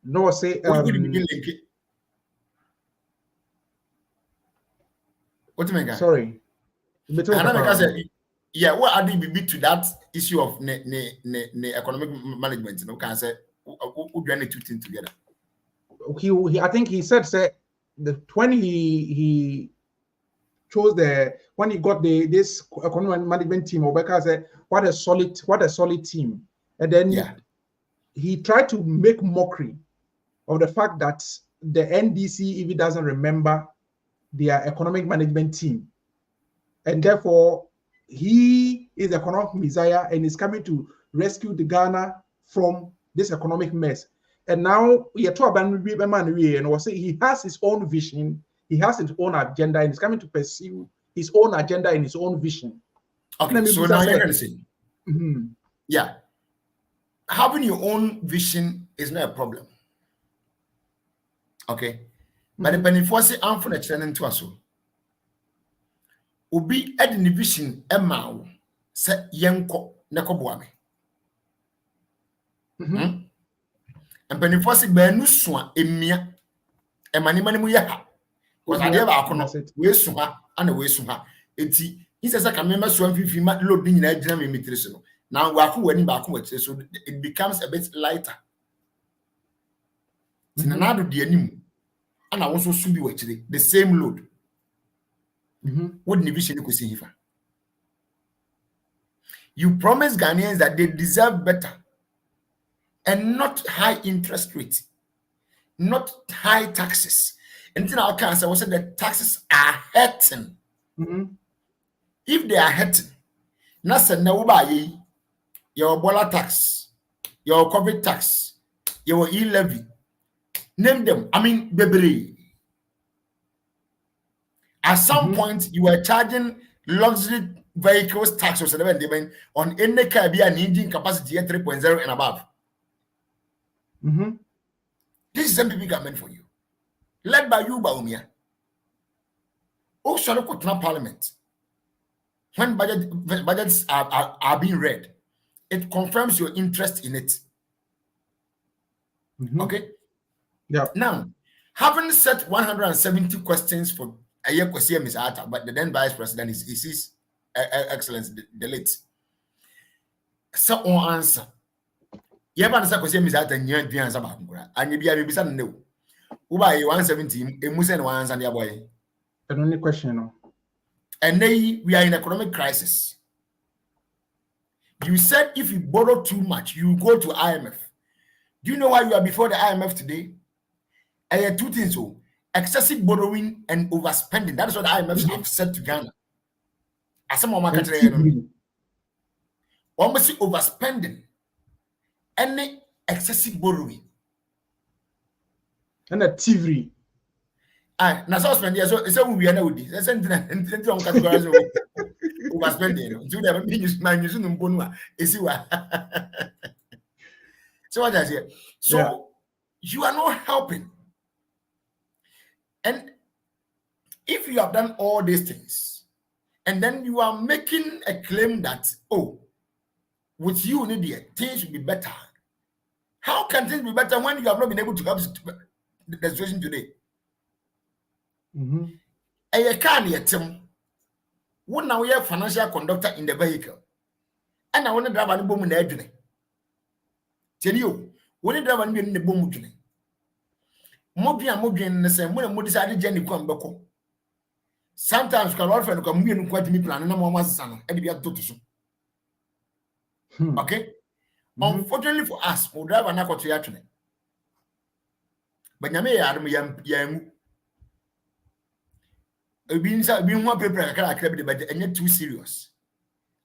No, say what do you mean? What do you mean? Sorry. Yeah, what are they be to that issue of economic management? You know, can I say who do any two things together? He I think he said when he chose when he got this economic management team, Obeka said what a solid team, and then he tried to make mockery of the fact that the NDC even doesn't remember their economic management team, and therefore he is the economic messiah and is coming to rescue the Ghana from this economic mess. And now he has his own vision, he has his own agenda, and he's coming to pursue his own agenda and his own vision. Okay, so now you're going to say, yeah, having your own vision is not a problem. Okay, but the benefit I'm for the training to us. Obi ed ni vision ema se yenko nekoboa me empanifo se baanu so a emia e mani mu ye ha because ade ba akono we su ha ana we su ha enti isa sa kamema so amfifi ma load ni nyina agina me metri so no now wa ko wani ba ko watire so it becomes a bit lighter tinanado de anim ana won so su bi watire the same load what division ko see hifa. You promise Ghanaians that they deserve better and not high interest rate, not high taxes. And then our cancer was said that taxes are hurting. If they are hurting, Nasa Nauba your Bola tax, your COVID tax, your e-levy, name them. I mean, baby. At some point, you were charging luxury vehicles tax or 7 on any car be an engine capacity at 3.0 and above. This is MPP government for you, led by you, Baumia. Also, look at Parliament. When budgets are being read, it confirms your interest in it. Okay. Yeah. Now, having set 170 questions for a year, Miss Atta, but the then Vice President is his Excellence the late. So on answer. You have answer question Miss Atta and you answer about and you be a bisa no. Uba 170, a Musen one answer your boy. The only question. And they we are in economic crisis. You said if you borrow too much, you go to IMF. Do you know why you are before the IMF today? I had two things. So excessive borrowing and overspending. That is what the IMF have said to Ghana. As some of my country, almost overspending and excessive borrowing. And a TV. Now, so spend so we are now with this. Overspending. So that means my news no bonua. So what I say? So you are not helping. And if you have done all these things, and then you are making a claim that, oh, with you, Nidia, things will be better. How can things be better when you have not been able to help the situation today? A can yet one now we have financial conductor in the vehicle. And I want to drive a boom in the engine. Tell you, when you drive in the boom, Mobian the same when decided Jenny come back. Sometimes can friend come in quite me plan and no more son and be a total. Okay. Unfortunately for us, we'll drive an aqua triathlon. But Yame Adam Yam being one paper I can't accept it, but and yet too serious.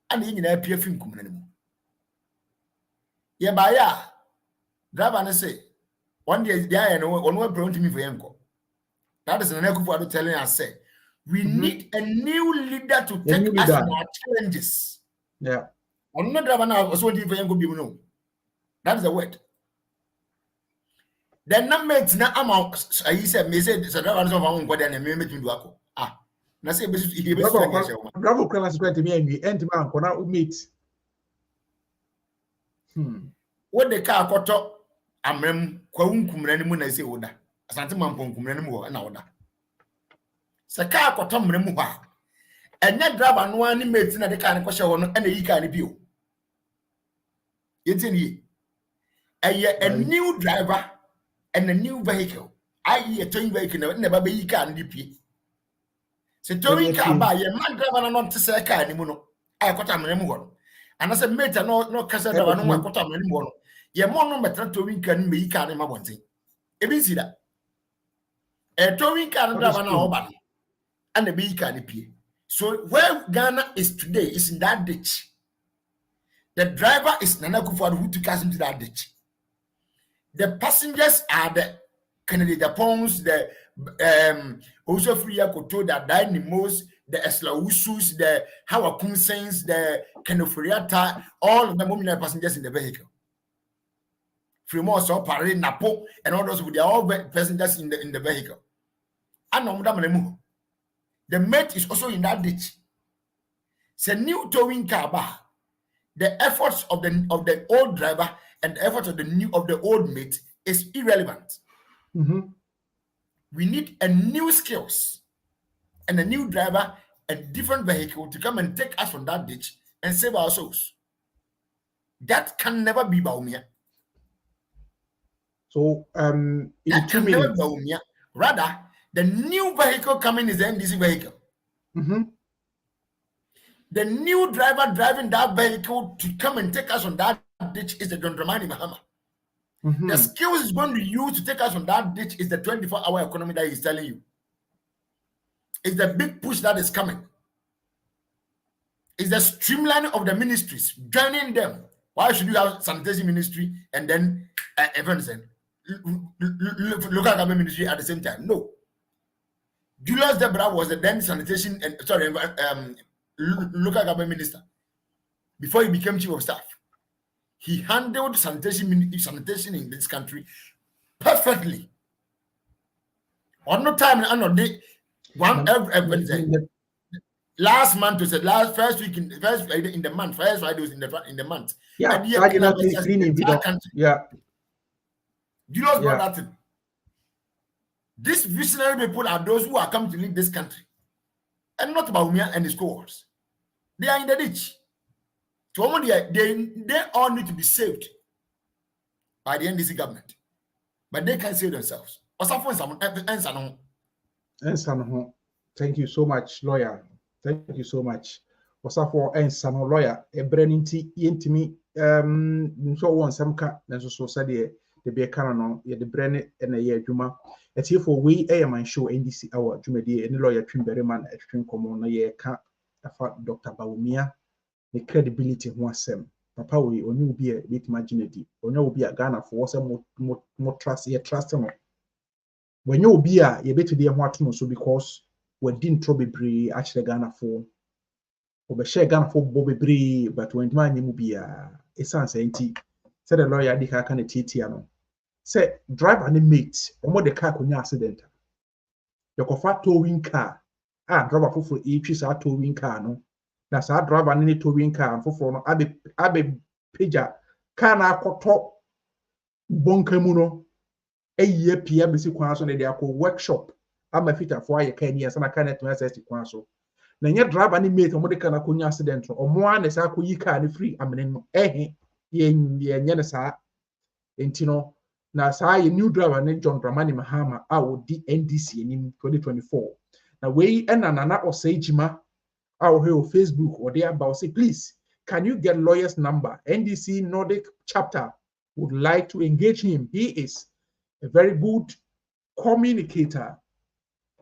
And in a peer film come anymore. Yeah, by ya drive and say one day I know one prone to me for Yanko. That is an echo for telling us say we need a new leader to take us on our challenges. Yeah. I'm not driving now, so for Yanko be no. That is the word. The number now I'm out. I said, me said, so that was on what then me do ako. Ah, na say he be Bravo class going to me and we end man kona meet. What the car koto amrem kwa unkumra ni mu na say oda. Asante man ponkumra ni mu na oda. Se car koto mrem ho a. Enya driver no ani mate na de car ne kwhye ho no na yi car ne bio. Yetini a new driver and a new vehicle. I a towing vehicle never be car and DP. So towing car by a man driver not to say car anymore. I got a member. And as a mate, no cassette driver no one got a member. Ye more no better towing can be car in my one thing. If you see that a towing car driver now and the B car DP. So where Ghana is today is in that ditch. The driver is Nana Kufuor who took us into that ditch. The passengers are the Kennedy Japons, the also Free Koto, the Dynamos, the Eslausus, the Hawakunsens, the Kenofuriata, all of the moment passengers in the vehicle. Fremont, so Paris, Napo, and all those with their all passengers in the vehicle. And the mate is also in that ditch. It's a new towing car bar. The efforts of the old driver and the efforts of the old mate is irrelevant. We need a new skills and a new driver and different vehicle to come and take us from that ditch and save our souls. That can never be Baumia. So in That 2 can never be minutes. Baumia. Rather, the new vehicle coming is the NDC vehicle. The new driver driving that vehicle to come and take us on that ditch is the John Dramani Mahama. The skills he's going to use to take us from that ditch is the 24-hour economy that he's telling you. It's the big push that is coming. It's the streamlining of the ministries, joining them. Why should you have sanitation ministry and then local government ministry at the same time? No. Julius Debra was the then sanitation and local government minister before he became chief of staff. He handled sanitation in this country perfectly. On no time, on no day, last month was the first Friday in the month. First Friday was in the month. Yeah, Julius brought that in. These visionary people are those who are coming to lead this country, and not Baumia and his cohorts. They are in the ditch. So they all need to be saved by the NDC government, but they can't save themselves. Thank you so much, lawyer. Thank you so much. Osafo ensano lawyer ebreninti yentimi nso won samka nanso so sade de be kana no ye de brene na ye adwuma etiefo we MyShow NDC Hour dwumadi eni lawyer Twimbere man atwin komo na ye ka afa Dr. Baumia the credibility ho asem papa we oni obi e bit imaginedi oni obi a Ghana for was mo trust no when you obi a ye betu de ho ato so because we didn't throw bebre actually Ghana for obehye Ghana for bebre but when man nyemu bia essence enti said the lawyer di ka na titia no say driver and mate omo de car konya accident yokofa towing car driver foforo e twi sa towing car no na sa driver ne towing car foforo no abe pija car na akoto bonka mu no eyiye pia besi kwan so na de akọ workshop ama fita fo aye kan ya sana kan net access kwan so na nye driver ne mate omo de car na konya accident omo a na sa akoyi car ne free amene no ye nye ne sa enti no na sa ye new driver ne John Dramani Mahama a odi NDC enim 2024 na we nana osejima a wo he Facebook or there about say please can you get lawyer's number. NDC Nordic chapter would like to engage him. He is a very good communicator.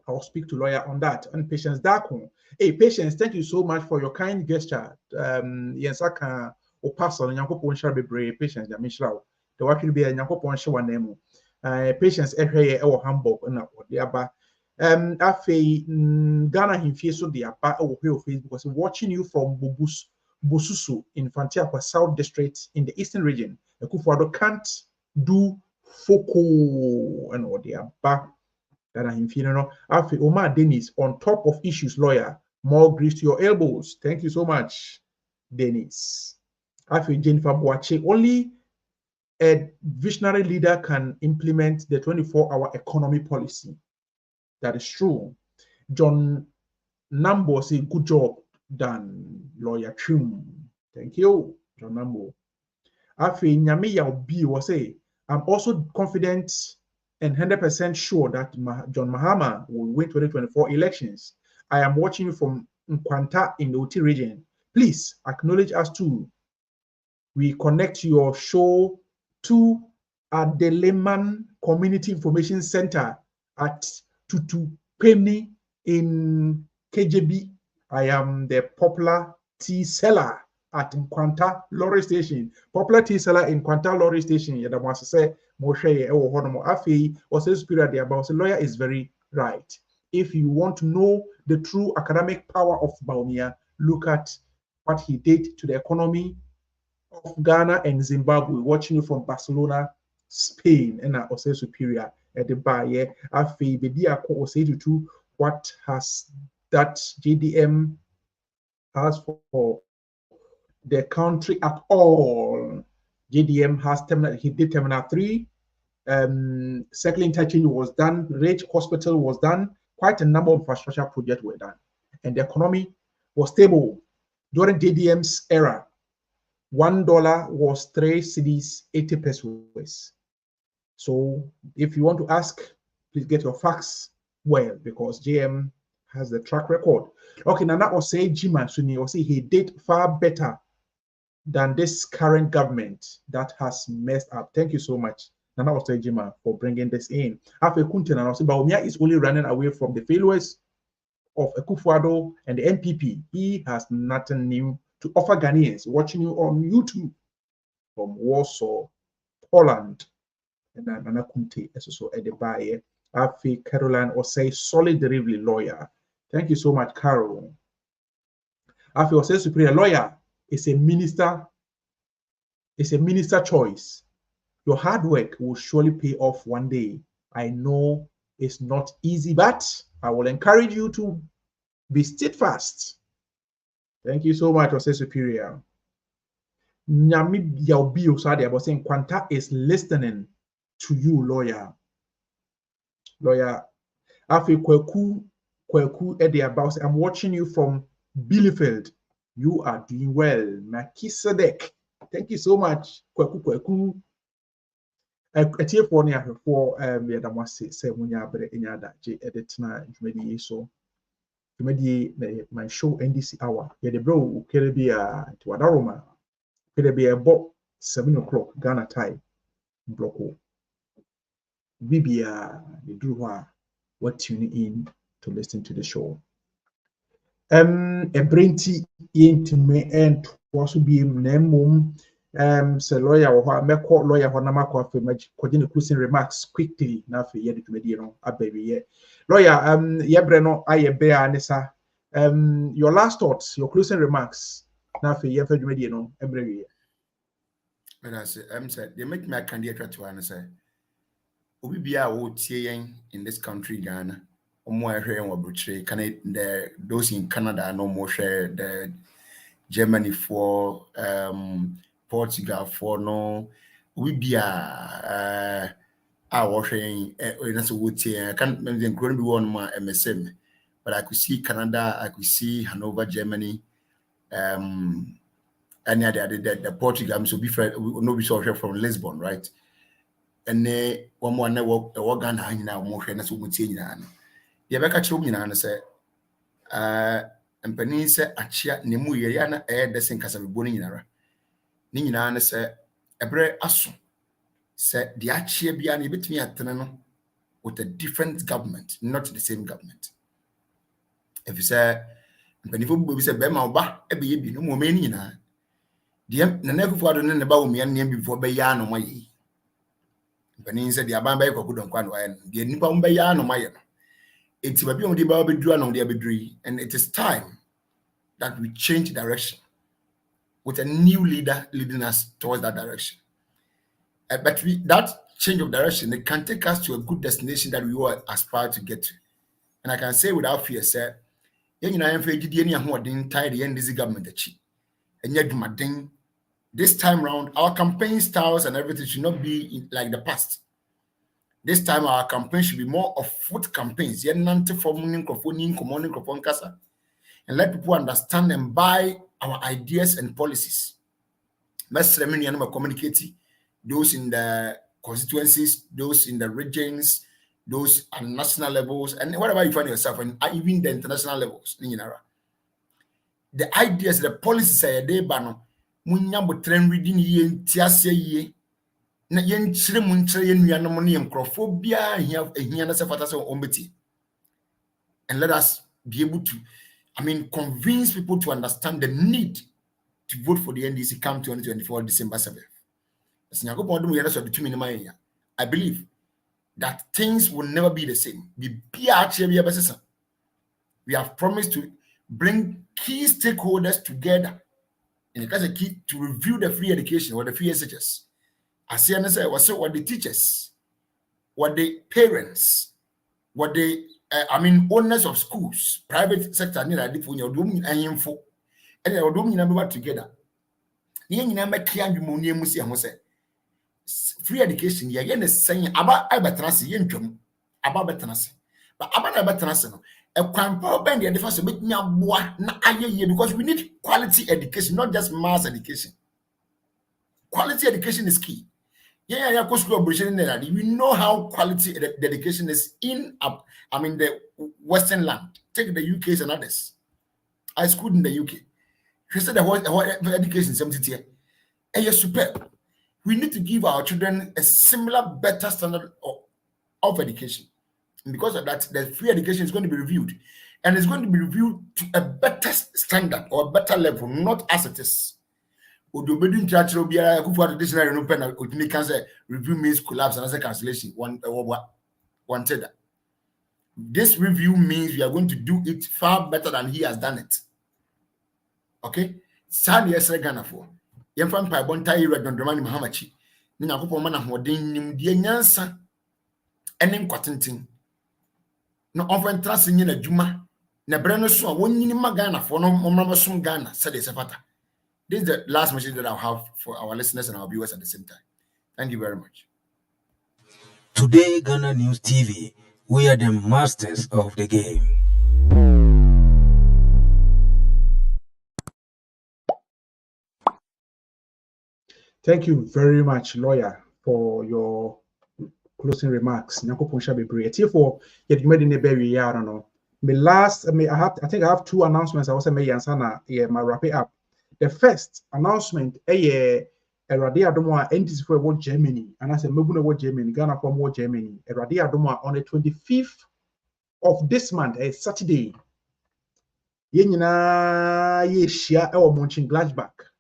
I'll speak to lawyer on that. And Patience Darko. Hey, Patience, thank you so much for your kind gesture. Yensaka o pastor nyankopon shall be brave. Patience Yamishrao. The work will be a nyankopon shawa nemu. Patience ehye e Hamburg na the aba. Afe Ghana himfie so the aba e wo Facebook because watching you from Bosusu in Fantiakwa South District in the Eastern Region. Ekufuado can't do foco and or the aba. Ghana himfie no. Afe Omar Dennis on top of issues lawyer. More grease to your elbows. Thank you so much, Dennis. Afe Jennifer Boache, only a visionary leader can implement the 24-hour economy policy. That is true. John Nambo say good job done, lawyer Chum. Thank you, John Nambo. Afi Nyame Yaobi was say, I'm also confident and 100% sure that John Mahama will win 2024 elections. I am watching you from Nkwanta in the Oti region. Please acknowledge us too. We connect your show to the Lehman Community Information Center at Tutupeni in KJB. I am the popular tea seller at Nkwanta Lorry Station. Popular tea seller in Nkwanta Lorry Station. Yada wants to say, Moshe ewo honomo afi or say spirit there, but the lawyer is very right. If you want to know the true academic power of Baumia, look at what he did to the economy of Ghana and Zimbabwe, watching you from Barcelona, Spain, and I say superior at the bar. Yeah, afi bedia ko say to what has that JDM has for the country at all. JDM has terminal, he did terminal 3, circle interchange was done, Rage Hospital was done, quite a number of infrastructure projects were done. And the economy was stable. During JDM's era, $1 was 3 cedis, 80 pesos. So if you want to ask, please get your facts well, because JM has the track record. Okay, Nana will say Jima Suni or say he did far better than this current government that has messed up. Thank you so much, Nana will say Jima, for bringing this in. After Kunten and also Baumia is only running away from the failures of Akufo-Addo and the NPP. He has nothing new to offer Ghanaians watching you on YouTube from Warsaw, Poland, and Nana Kunte also at the buyer. Afi Caroline or say solid delivery lawyer. Thank you so much, Carol. Afi or say superior lawyer is a minister. It's a minister choice. Your hard work will surely pay off one day. I know it's not easy, but I will encourage you to be steadfast. Thank you so much, Ose Superior. Nyami Yaobi Osade about saying Quanta is listening to you, lawyer. Lawyer Afi Kweku Eddie about I'm watching you from Bielefeld. You are doing well. Makisadek. Thank you so much, Kweku. Etie for near for the Damasi say Munya Bre Inyada J editor Jumedi so Jumedi my show NDC hour. Yeah, the bro Kelebia to Wadaroma. Kelebia about 7 o'clock Ghana time. Blocko. Bibia the Druha what tuning in to listen to the show. A brainty intimate and was to be nemum. So lawyer or me court lawyer or namako for closing remarks quickly now for year to mediano a baby lawyer yebreno aye bear anisa your last thoughts, your closing remarks now for year to mediano every year. When I say said they make me a candidate to answer Obi bia wo tie in this country Ghana omo ehwe en wabutire can those in Canada no more share the Germany for Portugal for no we be a washing that's what I can't remember the growing one more MSM, but I could see Canada, I could see Hanover, Germany, and the Portugal, so be fair, no be so from Lisbon, right? And one more network, the organ hanging out more than that's what we see. Yeah, back at you, and say, and Penny said, Achia, Nemu Yana, the same Casa Boninara. Nina said, a bre asu said the Achia Biani bit me at Tenano with a different government, not the same government. If you say, Penny said, Bema ba, a baby, no more many, the never forgotten about me and name before Bayan on my ye. Penny said, the Abamba could on Quan, the Nippon Bayan on my. It's a beyond the Baby drawn on the Abidri, and it is time that we change direction with a new leader leading us towards that direction. But that change of direction, it can take us to a good destination that we all aspire to get to. And I can say without fear, sir, this government and yet this time round, our campaign styles and everything should not be like the past. This time our campaign should be more of foot campaigns. And let people understand and buy our ideas and policies. Let's communicate those in the constituencies, those in the regions, those at national levels, and whatever you find yourself, and even the international levels. The ideas, the policies are there, but munyambo trend reading ye tiase ye na yen chire munchire yen nuanom ne enkrofobia ehia na sefata se ombeti. And let us be able to convince people to understand the need to vote for the NDC come 2024 December 7th. I believe that things will never be the same. We have promised to bring key stakeholders together in the case of key to review the free education or the free SHS. As I was what the teachers, what the parents, what the owners of schools, private sector, and info, and they are doing together. free education ye yen saying aba abetrase ye ntwam aba betrase but aba na betrase no e kwan pa oben de defa so betumi aboa na ayeye because we need quality education, not just mass education. Quality education is key. Yeah, we know how quality the education is in the Western land. Take the UK and others. I schooled in the UK. She said the whole education is 70 years. And you're superb. We need to give our children a similar, better standard of education. And because of that, the free education is going to be reviewed. And it's going to be reviewed to a better standard or a better level, not as it is. Review means collapse and as a cancellation. Wanted. This review means we are going to do it far better than he has done it. Okay? Sad yes, Ghana for. Yemfam pa bonta ira dondromani mahamachi. Ni nakopɔ ma na hoden nim de nyansa ene nkwatentin. No often trust in na dwuma na bre no so a wonyini ma Ghana for no momramosom Ghana said the sepata. This is the last message that I'll have for our listeners and our viewers at the same time. Thank you very much. Today, Ghana News TV, we are the masters of the game. Thank you very much, lawyer, for your closing remarks. Nyakopon sha bebre. For you made in a very I don't know. I think I have two announcements. I was saying my wrap it up. The first announcement, Eradi Adomwa NDC for what Germany, and I said Mabuna what Germany, Ghana from what Germany. Eradi Adomwa on the 25th of this month, a Saturday. Yenina Yeshia or Mönchengladbach.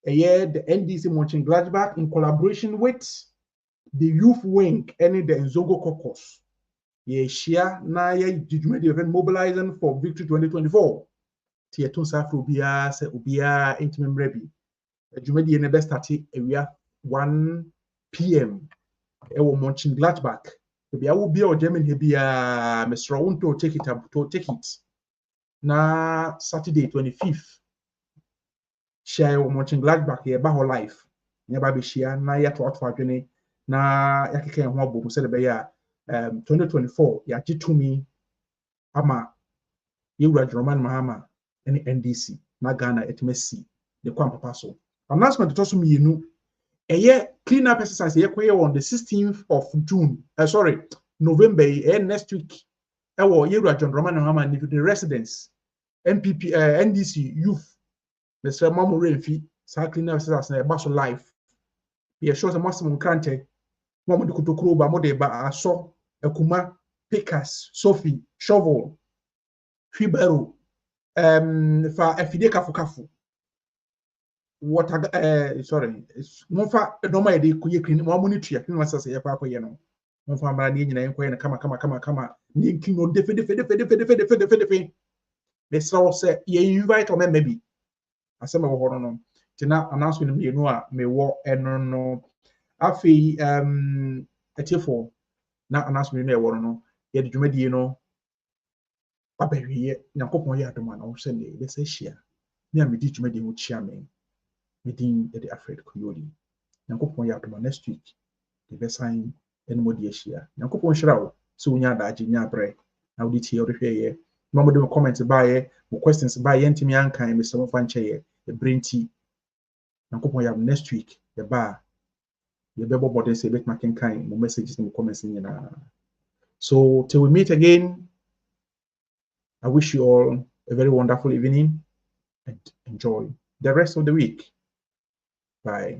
The NDC Mönchengladbach in collaboration with the youth wing and the Nzogo caucus. Yeshia na ye event mobilizing for Victory 2024. Tieton Safro Bia se Ubia intimate rebi. Jumedi in the best area 1 p.m. Ewo Mönchengladbach. Maybe I will be or German he be Mr. Unto take it. Na Saturday 25th. Share Mönchengladbach here ba whole life. Nyaba be share na ya to atwa na yakeke ho abomu se be ya 2024 ya jitumi ama yewura Roman Mahama any NDC na Ghana etmesi the kwam papa so announcement to so mienu clean up exercise on the 16th of June November next week yewura John Roman Mahama the residents MPP NDC youth Mr. Mamu Renfi sa clean up exercise na baso life ye show the maximum krante mo de kutokuro ba mo de ba aso akuma pickers Sophie shovel fibero fa afide kafu water monfa normal e de kuye clean mo monitor clean masase ye kwa koye no monfa mara ni nyina yenkoye na kama ni clean on defe the so say ye invite o maybe asema wo hono no tina announcement me no a me wo eno no afi etiefo na announcement no e wo no ye de dwumadie no abawiye Nyankopon ye adoma na wo se ne be se hia me a me di dwumadie ho chia me din e de Alfred Koyoli Nyankopon ye adoma next week the be sign eno modi hia Nyankopon hira so nya daage nya bre na wo di tie wo hwe ye no mo de comment ba ye mo questions ba ye ntimi ankan me se mo fa nche ye the brainty Nyankopon ye next week the ba ye be body say bet making kind mo messages mo comments nyina. So till we meet again, I wish you all a very wonderful evening and enjoy the rest of the week. Bye.